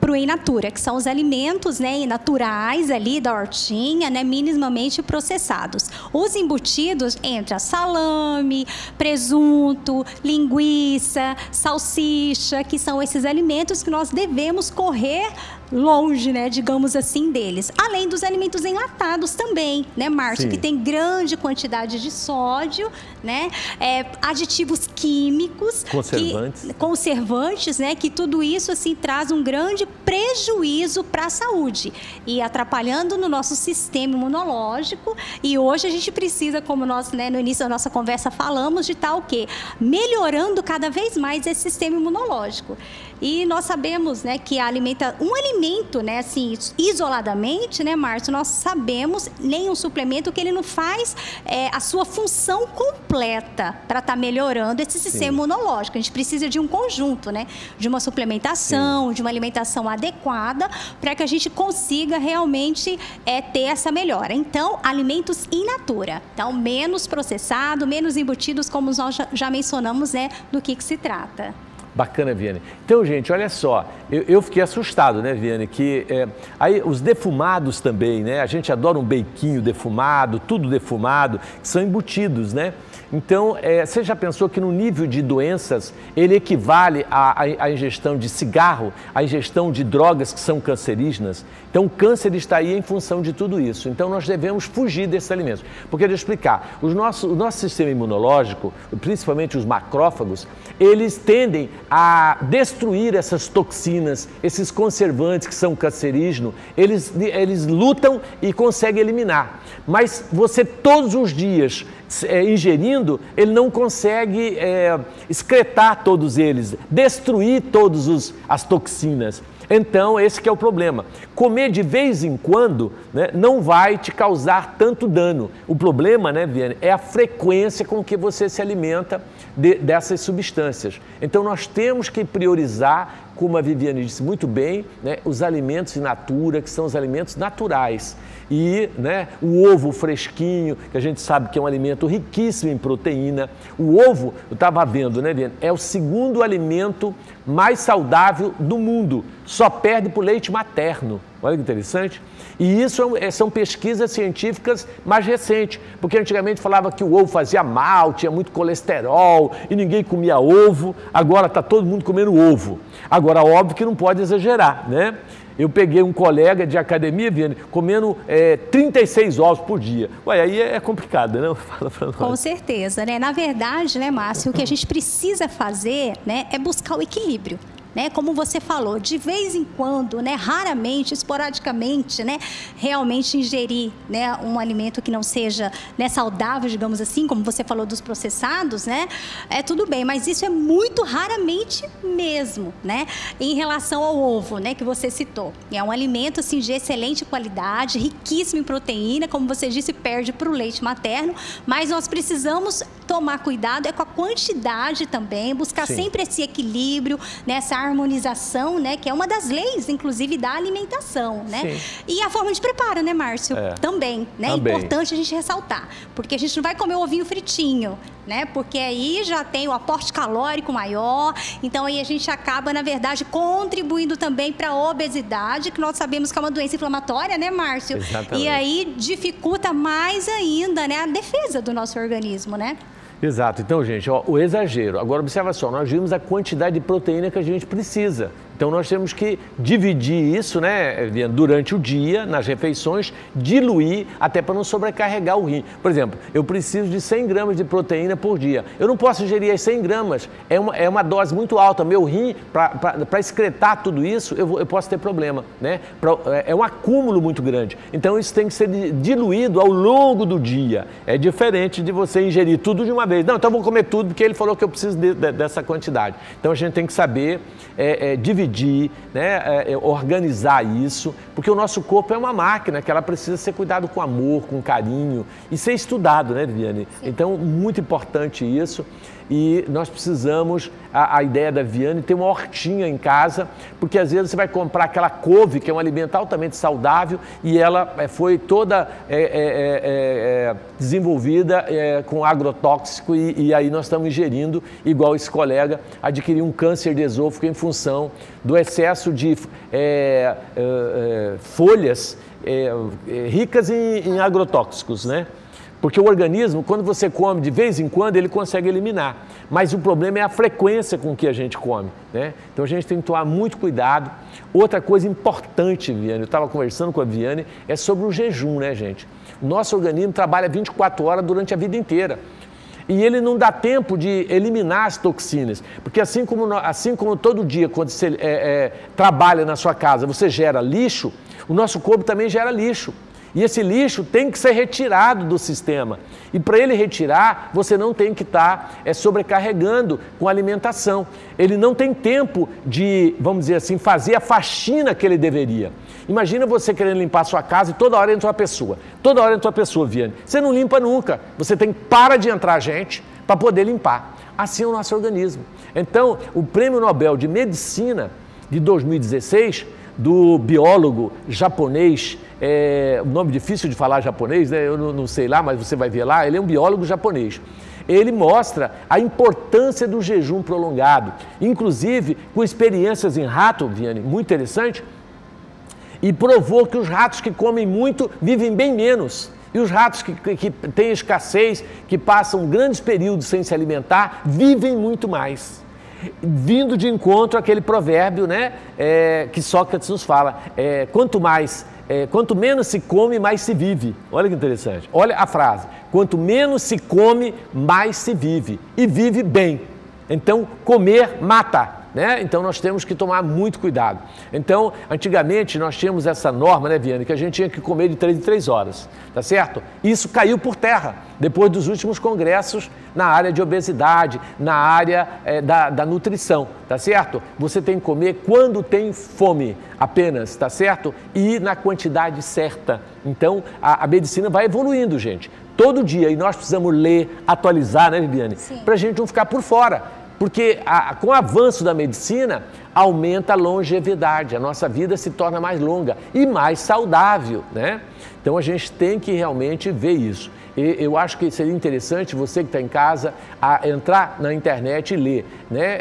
para o in natura, que são os alimentos, né, naturais ali da hortinha, né, minimamente processados. Os embutidos entram salame, presunto, linguiça, salsicha, que são esses alimentos que nós devemos correr longe, né, digamos assim, deles. Além dos alimentos enlatados também, né, Márcio? Sim. Que tem grande quantidade de sódio, né, aditivos químicos, conservantes, né, que tudo isso, assim, traz um grande prejuízo para a saúde e atrapalhando no nosso sistema imunológico. E hoje a gente precisa, como nós, né, no início da nossa conversa falamos, de estar o quê? Melhorando cada vez mais esse sistema imunológico. E nós sabemos, né, que um alimento, né, assim, isoladamente, né, Márcio, nós sabemos, nenhum suplemento, que ele não faz a sua função completa para estar melhorando esse sistema imunológico. A gente precisa de um conjunto, né, de uma suplementação, de uma alimentação adequada para que a gente consiga realmente ter essa melhora. Então, alimentos in natura. Então, menos processado, menos embutidos, como nós já mencionamos, né, do que se trata. Bacana, Viane. Então, gente, olha só, eu fiquei assustado, né, Viane, que aí os defumados também, né, a gente adora um beiquinho defumado, tudo defumado, que são embutidos, né? Então, você já pensou que no nível de doenças, ele equivale à ingestão de cigarro, à ingestão de drogas que são cancerígenas? Então, o câncer está aí em função de tudo isso. Então, nós devemos fugir desses alimentos. Porque, deixa eu explicar, o nosso sistema imunológico, principalmente os macrófagos, eles tendem a destruir essas toxinas, esses conservantes que são cancerígenos, eles lutam e conseguem eliminar. Mas você todos os dias ingerindo, ele não consegue excretar todos eles, destruir todas as toxinas. Então, esse que é o problema. Comer de vez em quando, né, não vai te causar tanto dano. O problema, né, Viane, é a frequência com que você se alimenta dessas substâncias. Então, nós temos que priorizar, como a Viviane disse muito bem, né, os alimentos in natura, que são os alimentos naturais. E, né, o ovo fresquinho, que a gente sabe que é um alimento riquíssimo em proteína. O ovo, eu estava vendo, né, Viane, é o segundo alimento mais saudável do mundo. Só perde para o leite materno. Olha que interessante. E isso são pesquisas científicas mais recentes, porque antigamente falava que o ovo fazia mal, tinha muito colesterol e ninguém comia ovo. Agora está todo mundo comendo ovo. Agora, óbvio que não pode exagerar, né? Eu peguei um colega de academia, Viane, comendo 36 ovos por dia. Ué, aí é complicado, né? Fala pra nós. Com certeza, né? Na verdade, né, Márcio, o que a gente precisa fazer, né, é buscar o equilíbrio. Né, como você falou, de vez em quando, né, raramente, esporadicamente, né, realmente ingerir, né, um alimento que não seja, né, saudável, digamos assim, como você falou dos processados, né, tudo bem, mas isso é muito raramente mesmo, né, em relação ao ovo, né, que você citou. É um alimento, assim, de excelente qualidade, riquíssimo em proteína, como você disse, perde para o leite materno, mas nós precisamos tomar cuidado com a quantidade também, buscar Sim. sempre esse equilíbrio, né, essa harmonização, né, que é uma das leis, inclusive, da alimentação, né? Sim. E a forma de preparo, né, Márcio? Também, né? Também. É importante a gente ressaltar, porque a gente não vai comer o ovinho fritinho, né? Porque aí já tem o aporte calórico maior, então aí a gente acaba, na verdade, contribuindo também para a obesidade, que nós sabemos que é uma doença inflamatória, né, Márcio? Exatamente. E aí dificulta mais ainda, né, a defesa do nosso organismo, né? Exato. Então, gente, ó, o exagero. Agora, observa só, nós vimos a quantidade de proteína que a gente precisa. Então, nós temos que dividir isso, né, durante o dia, nas refeições, diluir, até para não sobrecarregar o rim. Por exemplo, eu preciso de 100 gramas de proteína por dia. Eu não posso ingerir as 100 gramas, é uma dose muito alta. Meu rim, para excretar tudo isso, eu posso ter problema, né? É um acúmulo muito grande. Então, isso tem que ser diluído ao longo do dia. É diferente de você ingerir tudo de uma vez. Não, então eu vou comer tudo, porque ele falou que eu preciso dessa quantidade. Então, a gente tem que saber dividir, né, organizar isso, porque o nosso corpo é uma máquina que ela precisa ser cuidado com amor, com carinho e ser estudado, né, Viviane? Então, muito importante isso. E nós precisamos, a ideia da Viane, ter uma hortinha em casa, porque às vezes você vai comprar aquela couve, que é um alimento altamente saudável, e ela foi toda desenvolvida com agrotóxico, e aí nós estamos ingerindo, igual esse colega, adquiriu um câncer de esôfago em função do excesso de folhas ricas em agrotóxicos, né? Porque o organismo, quando você come de vez em quando, ele consegue eliminar. Mas o problema é a frequência com que a gente come, né? Então a gente tem que tomar muito cuidado. Outra coisa importante, Viane, eu estava conversando com a Viane, é sobre o jejum, né, gente? O nosso organismo trabalha 24 horas durante a vida inteira. E ele não dá tempo de eliminar as toxinas. Porque assim como todo dia, quando você trabalha na sua casa, você gera lixo, o nosso corpo também gera lixo. E esse lixo tem que ser retirado do sistema. E para ele retirar, você não tem que estar sobrecarregando com a alimentação. Ele não tem tempo de, vamos dizer assim, fazer a faxina que ele deveria. Imagina você querendo limpar a sua casa e toda hora entra uma pessoa. Toda hora entra uma pessoa, Viane. Você não limpa nunca. Você tem que parar de entrar gente para poder limpar. Assim é o nosso organismo. Então, o Prêmio Nobel de Medicina de 2016, do biólogo japonês, um nome difícil de falar japonês, né? Eu não sei lá, mas você vai ver lá, ele é um biólogo japonês. Ele mostra a importância do jejum prolongado, inclusive com experiências em rato, Viane, muito interessante, e provou que os ratos que comem muito vivem bem menos. E os ratos que têm escassez, que passam grandes períodos sem se alimentar, vivem muito mais. Vindo de encontro àquele provérbio, né, que Sócrates nos fala, quanto menos se come, mais se vive. Olha que interessante. Olha a frase. Quanto menos se come, mais se vive. E vive bem. Então, comer mata. né? Então nós temos que tomar muito cuidado. Então, antigamente nós tínhamos essa norma, né, Viane, que a gente tinha que comer de 3 em 3 horas, tá certo? Isso caiu por terra depois dos últimos congressos na área de obesidade, na área da nutrição, tá certo? Você tem que comer quando tem fome apenas, tá certo? E na quantidade certa. Então, a medicina vai evoluindo, gente, todo dia, e nós precisamos ler, atualizar, né, Viviane? Para a gente não ficar por fora. Porque com o avanço da medicina, aumenta a longevidade, a nossa vida se torna mais longa e mais saudável, né? Então a gente tem que realmente ver isso. E eu acho que seria interessante você que está em casa entrar na internet e ler, né?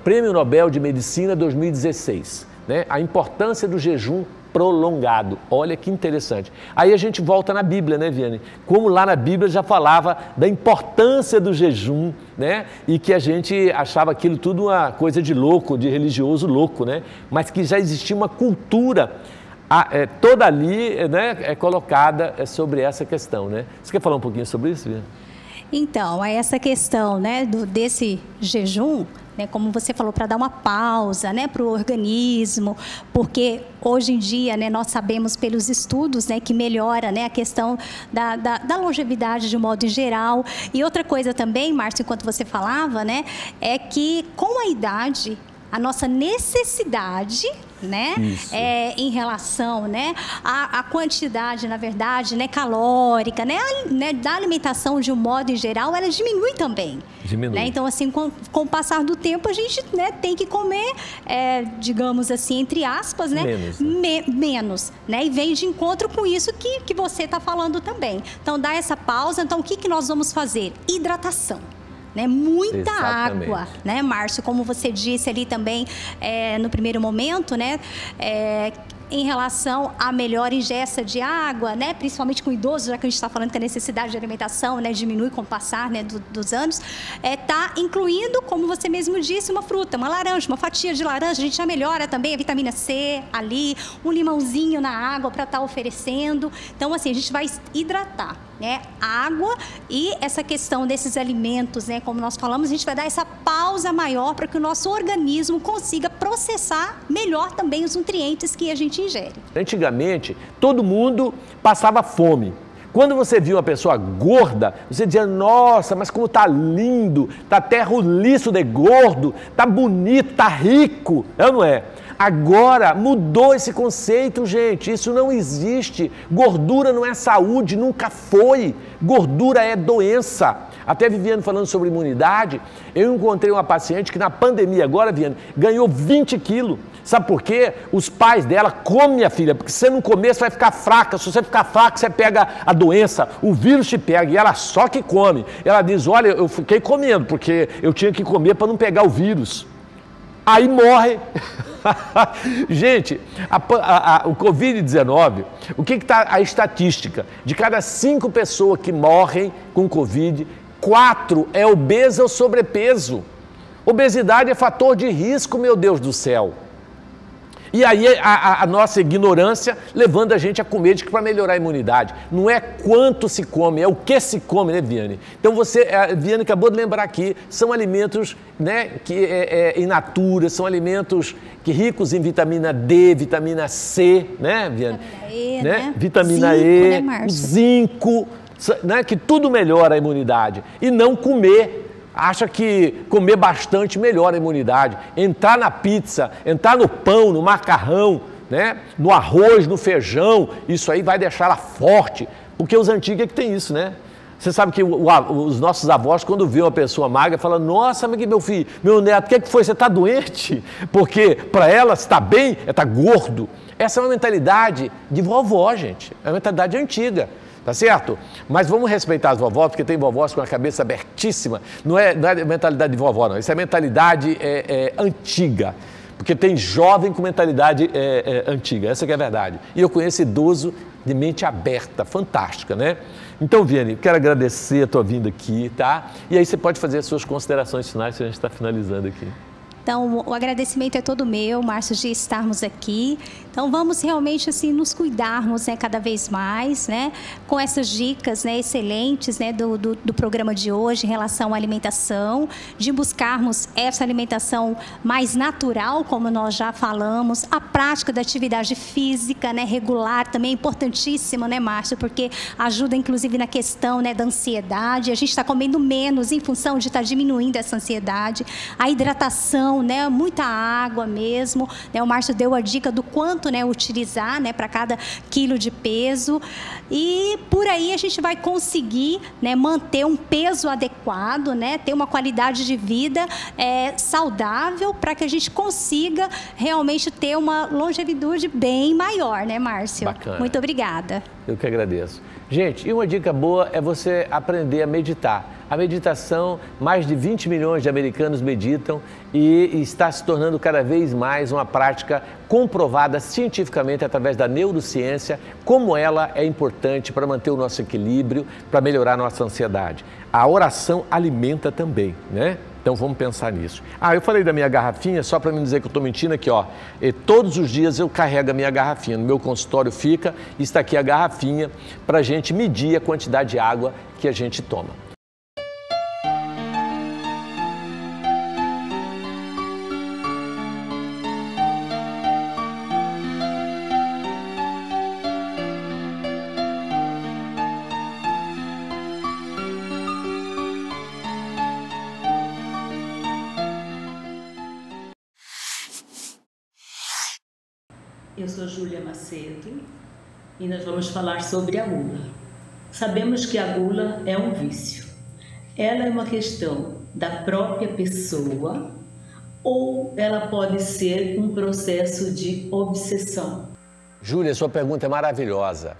Prêmio Nobel de Medicina 2016, né? A importância do jejum prolongado. Olha que interessante. Aí a gente volta na Bíblia, né, Viane? Como lá na Bíblia já falava da importância do jejum, né? E que a gente achava aquilo tudo uma coisa de louco, de religioso louco, né? Mas que já existia uma cultura toda ali, né, colocada sobre essa questão, né? Você quer falar um pouquinho sobre isso, Viane? Então, essa questão, né, desse jejum, né, como você falou, para dar uma pausa, né, para o organismo, porque hoje em dia, né, nós sabemos pelos estudos, né, que melhora, né, a questão da longevidade de um modo geral. E outra coisa também, Márcio, enquanto você falava, né, é que com a idade, a nossa necessidade, né, em relação, né, à quantidade, na verdade, né, calórica, né, da alimentação de um modo em geral, ela diminui também. Diminui. Né? Então, assim, com o passar do tempo, a gente, né, tem que comer, digamos assim, entre aspas, né, menos, né, e vem de encontro com isso que você está falando também. Então, dá essa pausa. Então, o que nós vamos fazer? Hidratação. Né, muita água, né, Márcio, como você disse ali também no primeiro momento, né, em relação à melhor ingesta de água, né, principalmente com idosos, já que a gente está falando que a necessidade de alimentação, né, diminui com o passar, né, dos anos, tá incluindo, como você mesmo disse, uma fruta, uma laranja, uma fatia de laranja, a gente já melhora também a vitamina C ali, um limãozinho na água para estar oferecendo. Então, assim, a gente vai hidratar, né, água e essa questão desses alimentos, né, como nós falamos, a gente vai dar essa pausa maior para que o nosso organismo consiga processar melhor também os nutrientes que a gente ingere. Antigamente, todo mundo passava fome. Quando você via uma pessoa gorda, você dizia, nossa, mas como tá lindo, tá até roliço de gordo, tá bonito, tá rico, é ou não é? Agora mudou esse conceito, gente, isso não existe. Gordura não é saúde, nunca foi. Gordura é doença. Até Viviane falando sobre imunidade, eu encontrei uma paciente que na pandemia agora, Viviane, ganhou 20 quilos. Sabe por quê? Os pais dela comem, minha filha, porque se você não comer, você vai ficar fraca. Se você ficar fraca, você pega a doença, o vírus te pega. E ela só que come. Ela diz, olha, eu fiquei comendo, porque eu tinha que comer para não pegar o vírus. Aí morre. Gente, o Covid-19, o que está a estatística? De cada 5 pessoas que morrem com Covid, 4 é obesa ou sobrepeso. Obesidade é fator de risco, meu Deus do céu. E aí a nossa ignorância levando a gente a comer para melhorar a imunidade. Não é quanto se come, é o que se come, né, Viane? Então a Viane acabou de lembrar aqui, são alimentos, né, que in natura, são alimentos que ricos em vitamina D, vitamina C, né, Viane? Vitamina E, né? Vitamina zinco, E, né, zinco, né, que tudo melhora a imunidade. E não comer. Acha que comer bastante melhora a imunidade. Entrar na pizza, entrar no pão, no macarrão, né? No arroz, no feijão, isso aí vai deixar ela forte. Porque os antigos é que tem isso, né? Você sabe que os nossos avós, quando vê uma pessoa magra, falam, nossa, meu filho, meu neto, o que foi? Você está doente? Porque para ela, se está bem, é estar gordo. Essa é uma mentalidade de vovó, gente. É uma mentalidade antiga. Tá certo? Mas vamos respeitar as vovós, porque tem vovós com a cabeça abertíssima. Não é mentalidade de vovó, não. Isso é mentalidade antiga. Porque tem jovem com mentalidade antiga. Essa que é a verdade. E eu conheço idoso de mente aberta, fantástica, né? Então, Viane, quero agradecer a tua vinda aqui, tá? E aí você pode fazer as suas considerações finais, que a gente está finalizando aqui. Então, o agradecimento é todo meu, Márcio, de estarmos aqui. Então, vamos realmente, assim, nos cuidarmos, né, cada vez mais, né, com essas dicas, né, excelentes, né, do programa de hoje em relação à alimentação, de buscarmos essa alimentação mais natural, como nós já falamos, a prática da atividade física, né, regular, também é importantíssima, né, Márcio, porque ajuda, inclusive, na questão, né, da ansiedade. A gente está comendo menos em função de estar diminuindo essa ansiedade. A hidratação, né, muita água mesmo, né, o Márcio deu a dica do quanto, né, utilizar, né, para cada quilo de peso, e por aí a gente vai conseguir, né, manter um peso adequado, né, ter uma qualidade de vida saudável, para que a gente consiga realmente ter uma longevidade bem maior, né, Márcio? Bacana. Muito obrigada. Eu que agradeço. Gente, e uma dica boa é você aprender a meditar. A meditação, mais de 20 milhões de americanos meditam e está se tornando cada vez mais uma prática comprovada cientificamente através da neurociência, como ela é importante para manter o nosso equilíbrio, para melhorar a nossa ansiedade. A oração alimenta também, né? Então vamos pensar nisso. Eu falei da minha garrafinha, só para me dizer que eu estou mentindo aqui, ó. Todos os dias eu carrego a minha garrafinha, no meu consultório fica, está aqui a garrafinha para a gente medir a quantidade de água que a gente toma. Eu sou Júlia Macedo e nós vamos falar sobre a gula. Sabemos que a gula é um vício. Ela é uma questão da própria pessoa ou ela pode ser um processo de obsessão? Júlia, sua pergunta é maravilhosa.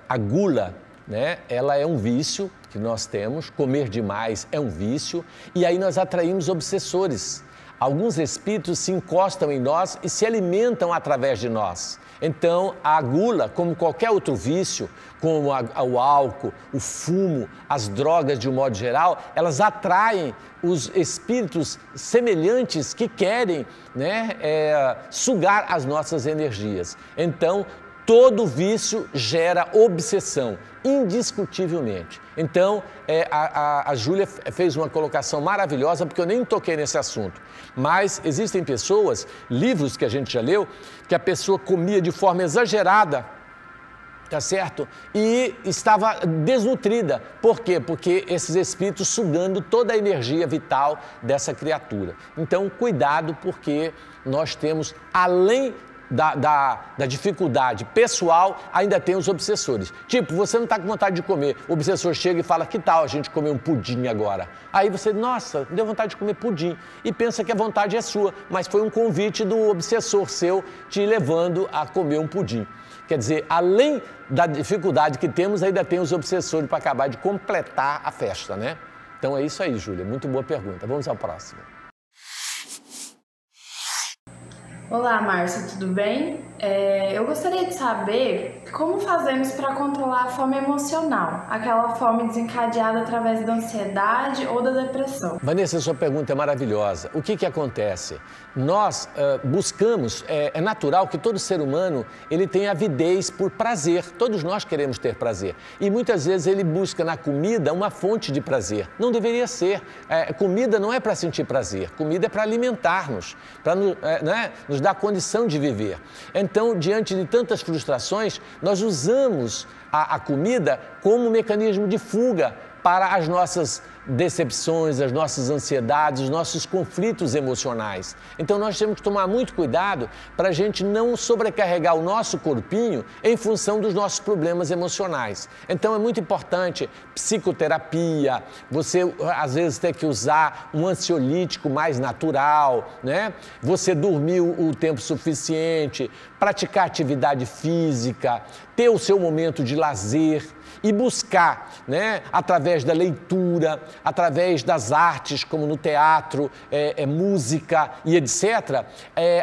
A gula, né, ela é um vício que nós temos, comer demais é um vício, e aí nós atraímos obsessores. Alguns espíritos se encostam em nós e se alimentam através de nós. Então, a gula, como qualquer outro vício, como o álcool, o fumo, as drogas de um modo geral, elas atraem os espíritos semelhantes que querem, né, sugar as nossas energias. Então, todo vício gera obsessão, indiscutivelmente. Então, a Júlia fez uma colocação maravilhosa, porque eu nem toquei nesse assunto. Mas existem pessoas, livros que a gente já leu, que a pessoa comia de forma exagerada, tá certo? E estava desnutrida. Por quê? Porque esses espíritos sugando toda a energia vital dessa criatura. Então, cuidado, porque nós temos, além da dificuldade pessoal, ainda tem os obsessores. Tipo, você não está com vontade de comer, o obsessor chega e fala, que tal a gente comer um pudim agora? Aí você, nossa, deu vontade de comer pudim, e pensa que a vontade é sua, mas foi um convite do obsessor seu te levando a comer um pudim. Quer dizer, além da dificuldade que temos, ainda tem os obsessores para acabar de completar a festa, né? Então é isso aí, Júlia, muito boa pergunta. Vamos ao próximo. Olá, Márcio, tudo bem? Eu gostaria de saber como fazemos para controlar a fome emocional, aquela fome desencadeada através da ansiedade ou da depressão. Vanessa, sua pergunta é maravilhosa. O que acontece? Nós buscamos, é natural que todo ser humano ele tenha avidez por prazer. Todos nós queremos ter prazer. E muitas vezes ele busca na comida uma fonte de prazer. Não deveria ser. Comida não é para sentir prazer. Comida é para alimentar-nos, para nos dar condição de viver. Então, diante de tantas frustrações, nós usamos a comida como um mecanismo de fuga para as nossas decepções, as nossas ansiedades, os nossos conflitos emocionais. Então nós temos que tomar muito cuidado para a gente não sobrecarregar o nosso corpinho em função dos nossos problemas emocionais. Então é muito importante psicoterapia, você às vezes tem que usar um ansiolítico mais natural, né? Você dormir o tempo suficiente, praticar atividade física, ter o seu momento de lazer e buscar, né, através da leitura, através das artes, como no teatro, música e etc.,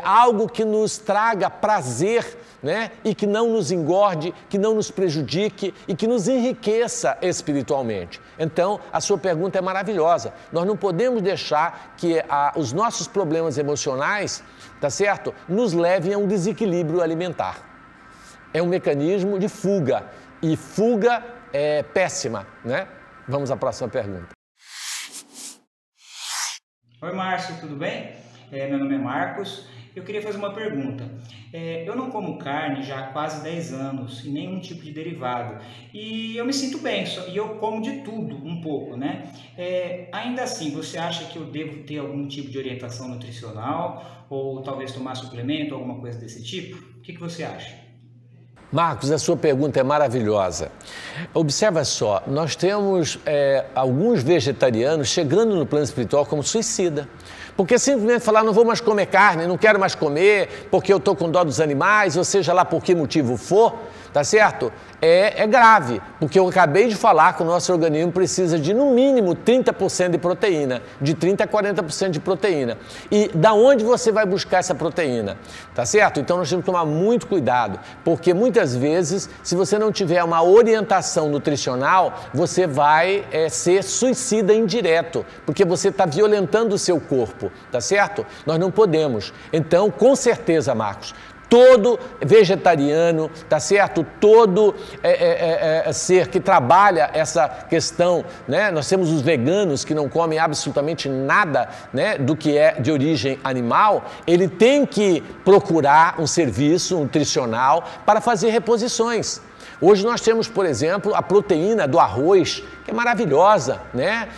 algo que nos traga prazer, né? E que não nos engorde, que não nos prejudique e que nos enriqueça espiritualmente. Então, a sua pergunta é maravilhosa. Nós não podemos deixar que os nossos problemas emocionais, tá certo, nos levem a um desequilíbrio alimentar. É um mecanismo de fuga, e fuga é péssima, né? Vamos à próxima pergunta. Oi, Márcio, tudo bem? Meu nome é Marcos. Eu queria fazer uma pergunta. Eu não como carne já há quase 10 anos e nenhum tipo de derivado. E eu me sinto bem, e eu como de tudo um pouco, né? Ainda assim, você acha que eu devo ter algum tipo de orientação nutricional ou talvez tomar suplemento, alguma coisa desse tipo? O que você acha? Marcos, a sua pergunta é maravilhosa. Observa só, nós temos alguns vegetarianos chegando no plano espiritual como suicida. Porque simplesmente falar, não vou mais comer carne, não quero mais comer, porque eu estou com dó dos animais, ou seja lá por que motivo for, tá certo? É grave, porque eu acabei de falar que o nosso organismo precisa de, no mínimo, 30% de proteína, de 30% a 40% de proteína. E da onde você vai buscar essa proteína? Tá certo? Então nós temos que tomar muito cuidado, porque muitas vezes, se você não tiver uma orientação nutricional, você vai ser suicida indireto, porque você está violentando o seu corpo, tá certo? Nós não podemos. Então, com certeza, Marcos, todo vegetariano, tá certo? Todo ser que trabalha essa questão, né? Nós temos os veganos que não comem absolutamente nada, né, do que é de origem animal. Ele tem que procurar um serviço nutricional para fazer reposições. Hoje nós temos, por exemplo, a proteína do arroz, que é maravilhosa, né?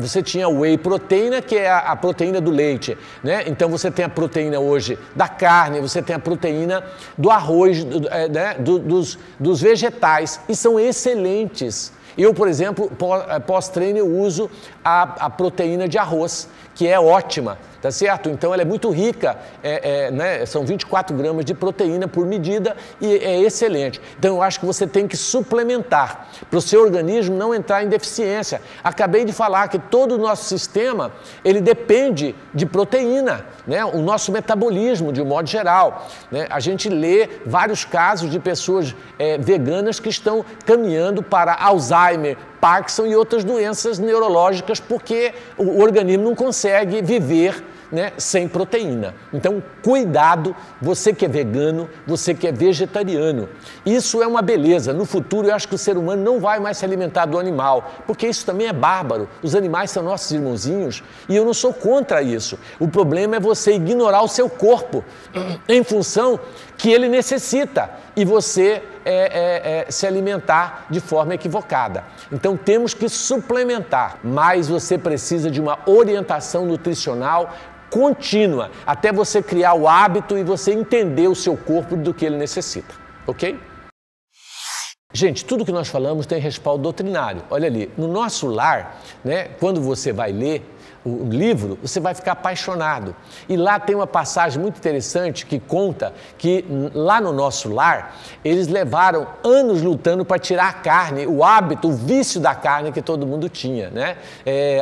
Você tinha o whey proteína, que é a proteína do leite, né? Então você tem a proteína hoje da carne, você tem a proteína do arroz, né? dos vegetais, e são excelentes. Eu, por exemplo, pós-treino eu uso a proteína de arroz, que é ótima, tá certo? Então ela é muito rica, né? São 24 gramas de proteína por medida e é excelente. Então eu acho que você tem que suplementar para o seu organismo não entrar em deficiência. Acabei de falar que todo o nosso sistema, ele depende de proteína, né? O nosso metabolismo, de um modo geral, né? A gente lê vários casos de pessoas veganas que estão caminhando para Alzheimer, Parkinson e outras doenças neurológicas, porque o organismo não consegue viver, né, sem proteína. Então, cuidado, você que é vegano, você que é vegetariano. Isso é uma beleza. No futuro, eu acho que o ser humano não vai mais se alimentar do animal, porque isso também é bárbaro. Os animais são nossos irmãozinhos e eu não sou contra isso. O problema é você ignorar o seu corpo em função que ele necessita e você se alimentar de forma equivocada. Então temos que suplementar, mas você precisa de uma orientação nutricional contínua, até você criar o hábito e você entender o seu corpo do que ele necessita, ok? Gente, tudo que nós falamos tem respaldo doutrinário. Olha ali, no nosso lar, né, quando você vai ler o livro, você vai ficar apaixonado. E lá tem uma passagem muito interessante que conta que lá no nosso lar, eles levaram anos lutando para tirar a carne, o hábito, o vício da carne que todo mundo tinha, né?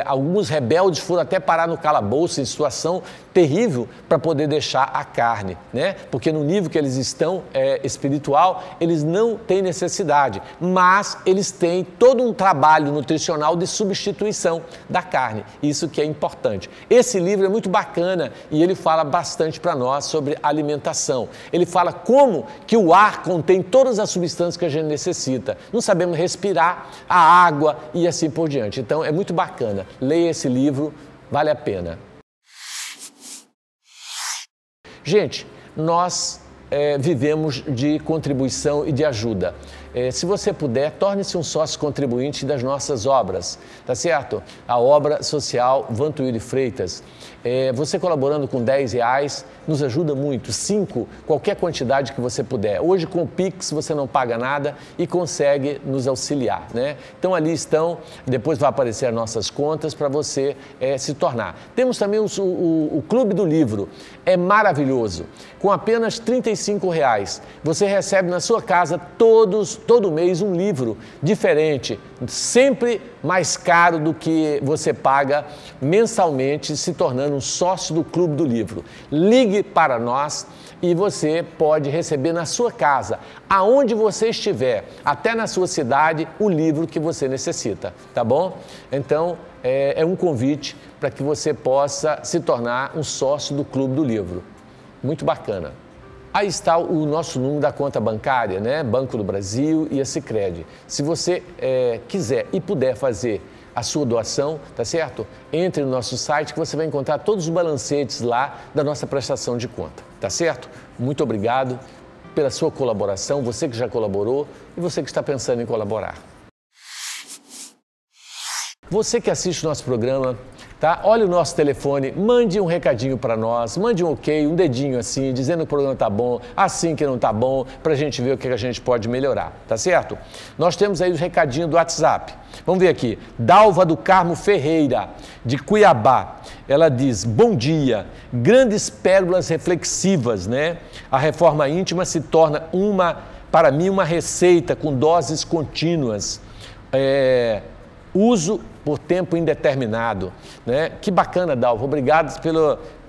Alguns rebeldes foram até parar no calabouço em situação terrível para poder deixar a carne, né? Porque no nível que eles estão espiritual, eles não têm necessidade, mas eles têm todo um trabalho nutricional de substituição da carne. Isso que é importante. Esse livro é muito bacana e ele fala bastante para nós sobre alimentação. Ele fala como que o ar contém todas as substâncias que a gente necessita. Não sabemos respirar, a água e assim por diante. Então é muito bacana. Leia esse livro, vale a pena. Gente, nós vivemos de contribuição e de ajuda. Se você puder, torne-se um sócio contribuinte das nossas obras, tá certo? A obra social Vantuil de Freitas. Você colaborando com R$10 nos ajuda muito. 5, qualquer quantidade que você puder. Hoje com o Pix você não paga nada e consegue nos auxiliar, né? Então ali estão, depois vai aparecer as nossas contas para você se tornar. Temos também o Clube do Livro, é maravilhoso. Com apenas R$35 você recebe na sua casa todo mês um livro diferente, sempre mais caro do que você paga mensalmente se tornando um sócio do Clube do Livro. Ligue para nós e você pode receber na sua casa, aonde você estiver, até na sua cidade, o livro que você necessita, tá bom? Então, é um convite para que você possa se tornar um sócio do Clube do Livro. Muito bacana. Aí está o nosso número da conta bancária, né? Banco do Brasil e a Sicredi. Se você quiser e puder fazer a sua doação, tá certo? Entre no nosso site que você vai encontrar todos os balancetes lá da nossa prestação de conta, tá certo? Muito obrigado pela sua colaboração, você que já colaborou e você que está pensando em colaborar. Você que assiste o nosso programa, tá? Olha o nosso telefone, mande um recadinho para nós, mande um ok, um dedinho assim, dizendo que o programa tá bom, assim que não tá bom, para a gente ver o que a gente pode melhorar, tá certo? Nós temos aí os recadinhos do WhatsApp. Vamos ver aqui. Dalva do Carmo Ferreira, de Cuiabá. Ela diz: bom dia, grandes pérolas reflexivas, né? A reforma íntima se torna para mim, uma receita com doses contínuas. Uso por tempo indeterminado, né? Que bacana, Dalva, obrigado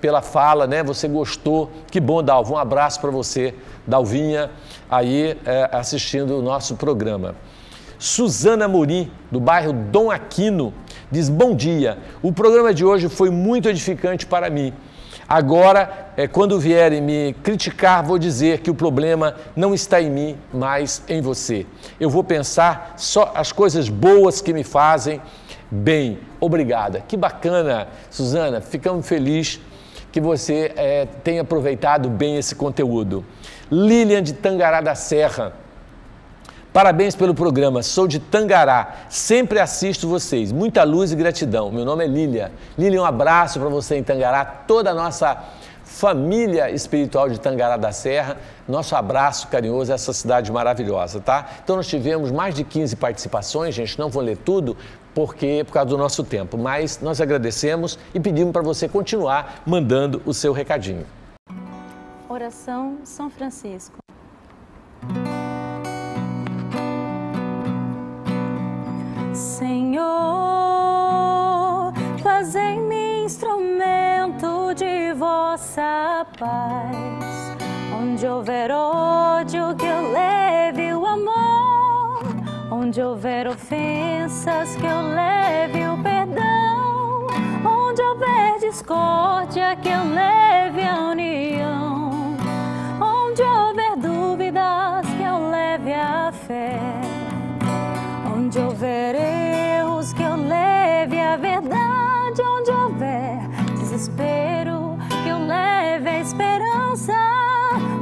pela fala, né? Você gostou, que bom, Dalva, um abraço para você, Dalvinha, aí assistindo o nosso programa. Suzana Morim, do bairro Dom Aquino, diz: bom dia, o programa de hoje foi muito edificante para mim. Agora, quando vierem me criticar, vou dizer que o problema não está em mim, mas em você. Eu vou pensar só as coisas boas que me fazem bem. Obrigada. Que bacana, Suzana. Ficamos felizes que você tenha aproveitado bem esse conteúdo. Lilian de Tangará da Serra. Parabéns pelo programa, sou de Tangará, sempre assisto vocês, muita luz e gratidão. Meu nome é Lília. Lília, um abraço para você em Tangará, toda a nossa família espiritual de Tangará da Serra, nosso abraço carinhoso a essa cidade maravilhosa, tá? Então nós tivemos mais de 15 participações, gente, não vou ler tudo, por causa do nosso tempo, mas nós agradecemos e pedimos para você continuar mandando o seu recadinho. Oração São Francisco. Senhor, fazei-me instrumento de vossa paz. Onde houver ódio, que eu leve o amor. Onde houver ofensas, que eu leve o perdão. Onde houver discórdia, que eu leve a união. Onde houver dúvidas, que eu leve a fé. Onde houver erros, que eu leve a verdade. Onde houver desespero, que eu leve a esperança.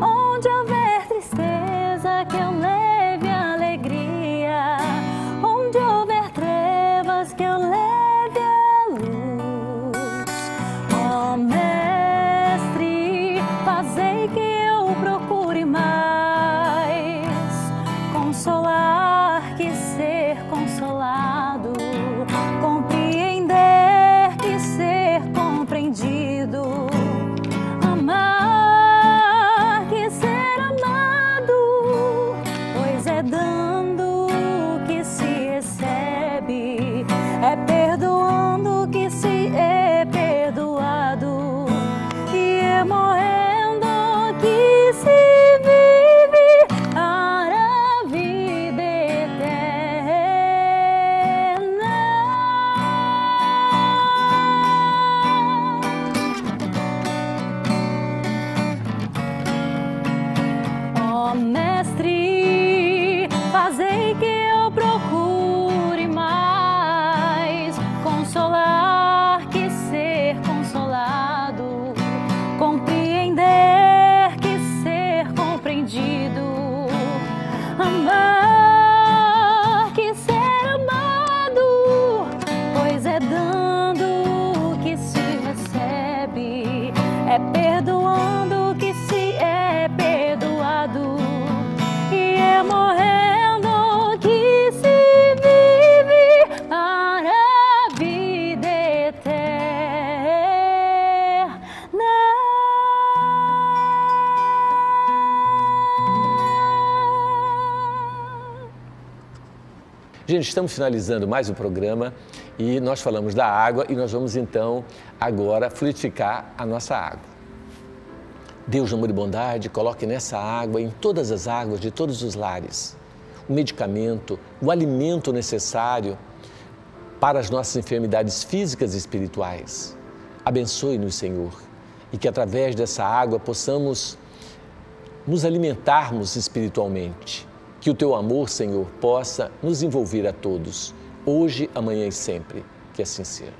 Onde houver tristeza, que eu leve a alegria. Onde houver trevas, que eu leve a luz. Ó Mestre, fazei que eu procure mais consolar que ser consolado, compreender que ser compreendido, amar que ser amado, pois é dando que se recebe, é perdoando que se é perdoado, e é morrendo que se vive para a vida eterna. Ó Mestre, fazei que eu procure mais consolar que ser consolado, compreender que ser compreendido, amar que ser amado, pois é dando que se recebe, é perdoando que se é perdoado, e é morrendo que se vive para a vida eterna. Gente, estamos finalizando mais um programa e nós falamos da água e nós vamos então agora fluidificar a nossa água. Deus, no amor e bondade, coloque nessa água, em todas as águas de todos os lares, o medicamento, o alimento necessário para as nossas enfermidades físicas e espirituais. Abençoe-nos, Senhor, e que através dessa água possamos nos alimentarmos espiritualmente. Que o Teu amor, Senhor, possa nos envolver a todos, hoje, amanhã e sempre. Que assim seja.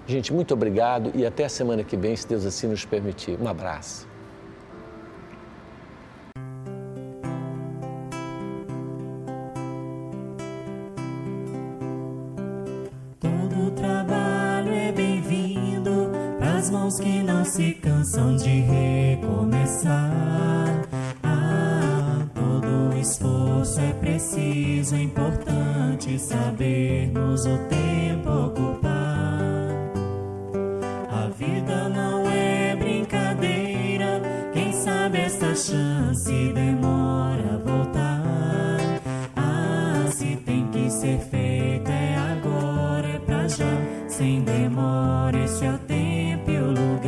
Gente, muito obrigado e até a semana que vem, se Deus assim nos permitir. Um abraço. Todo trabalho é bem-vindo pras mãos que não se cansam de recomeçar. Todo esforço é preciso, é importante sabermos o tempo ocupar. A vida não é brincadeira, quem sabe esta chance demora a voltar. Se tem que ser feito é agora, é pra já, sem demora, este é o tempo e o lugar.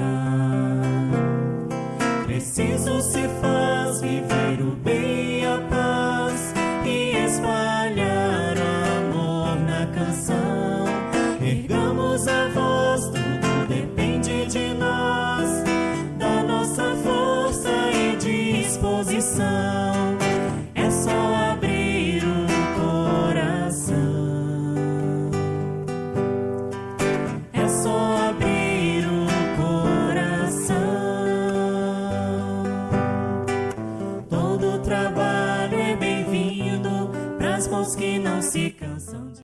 Preciso se faz viver o bem e a paz e espalhar amor na canção. Ergamos a voz, tudo depende de nós, da nossa força e disposição. É só abrir o coração. É só abrir o coração. Todo trabalho é bem-vindo pras mãos que não se cansam de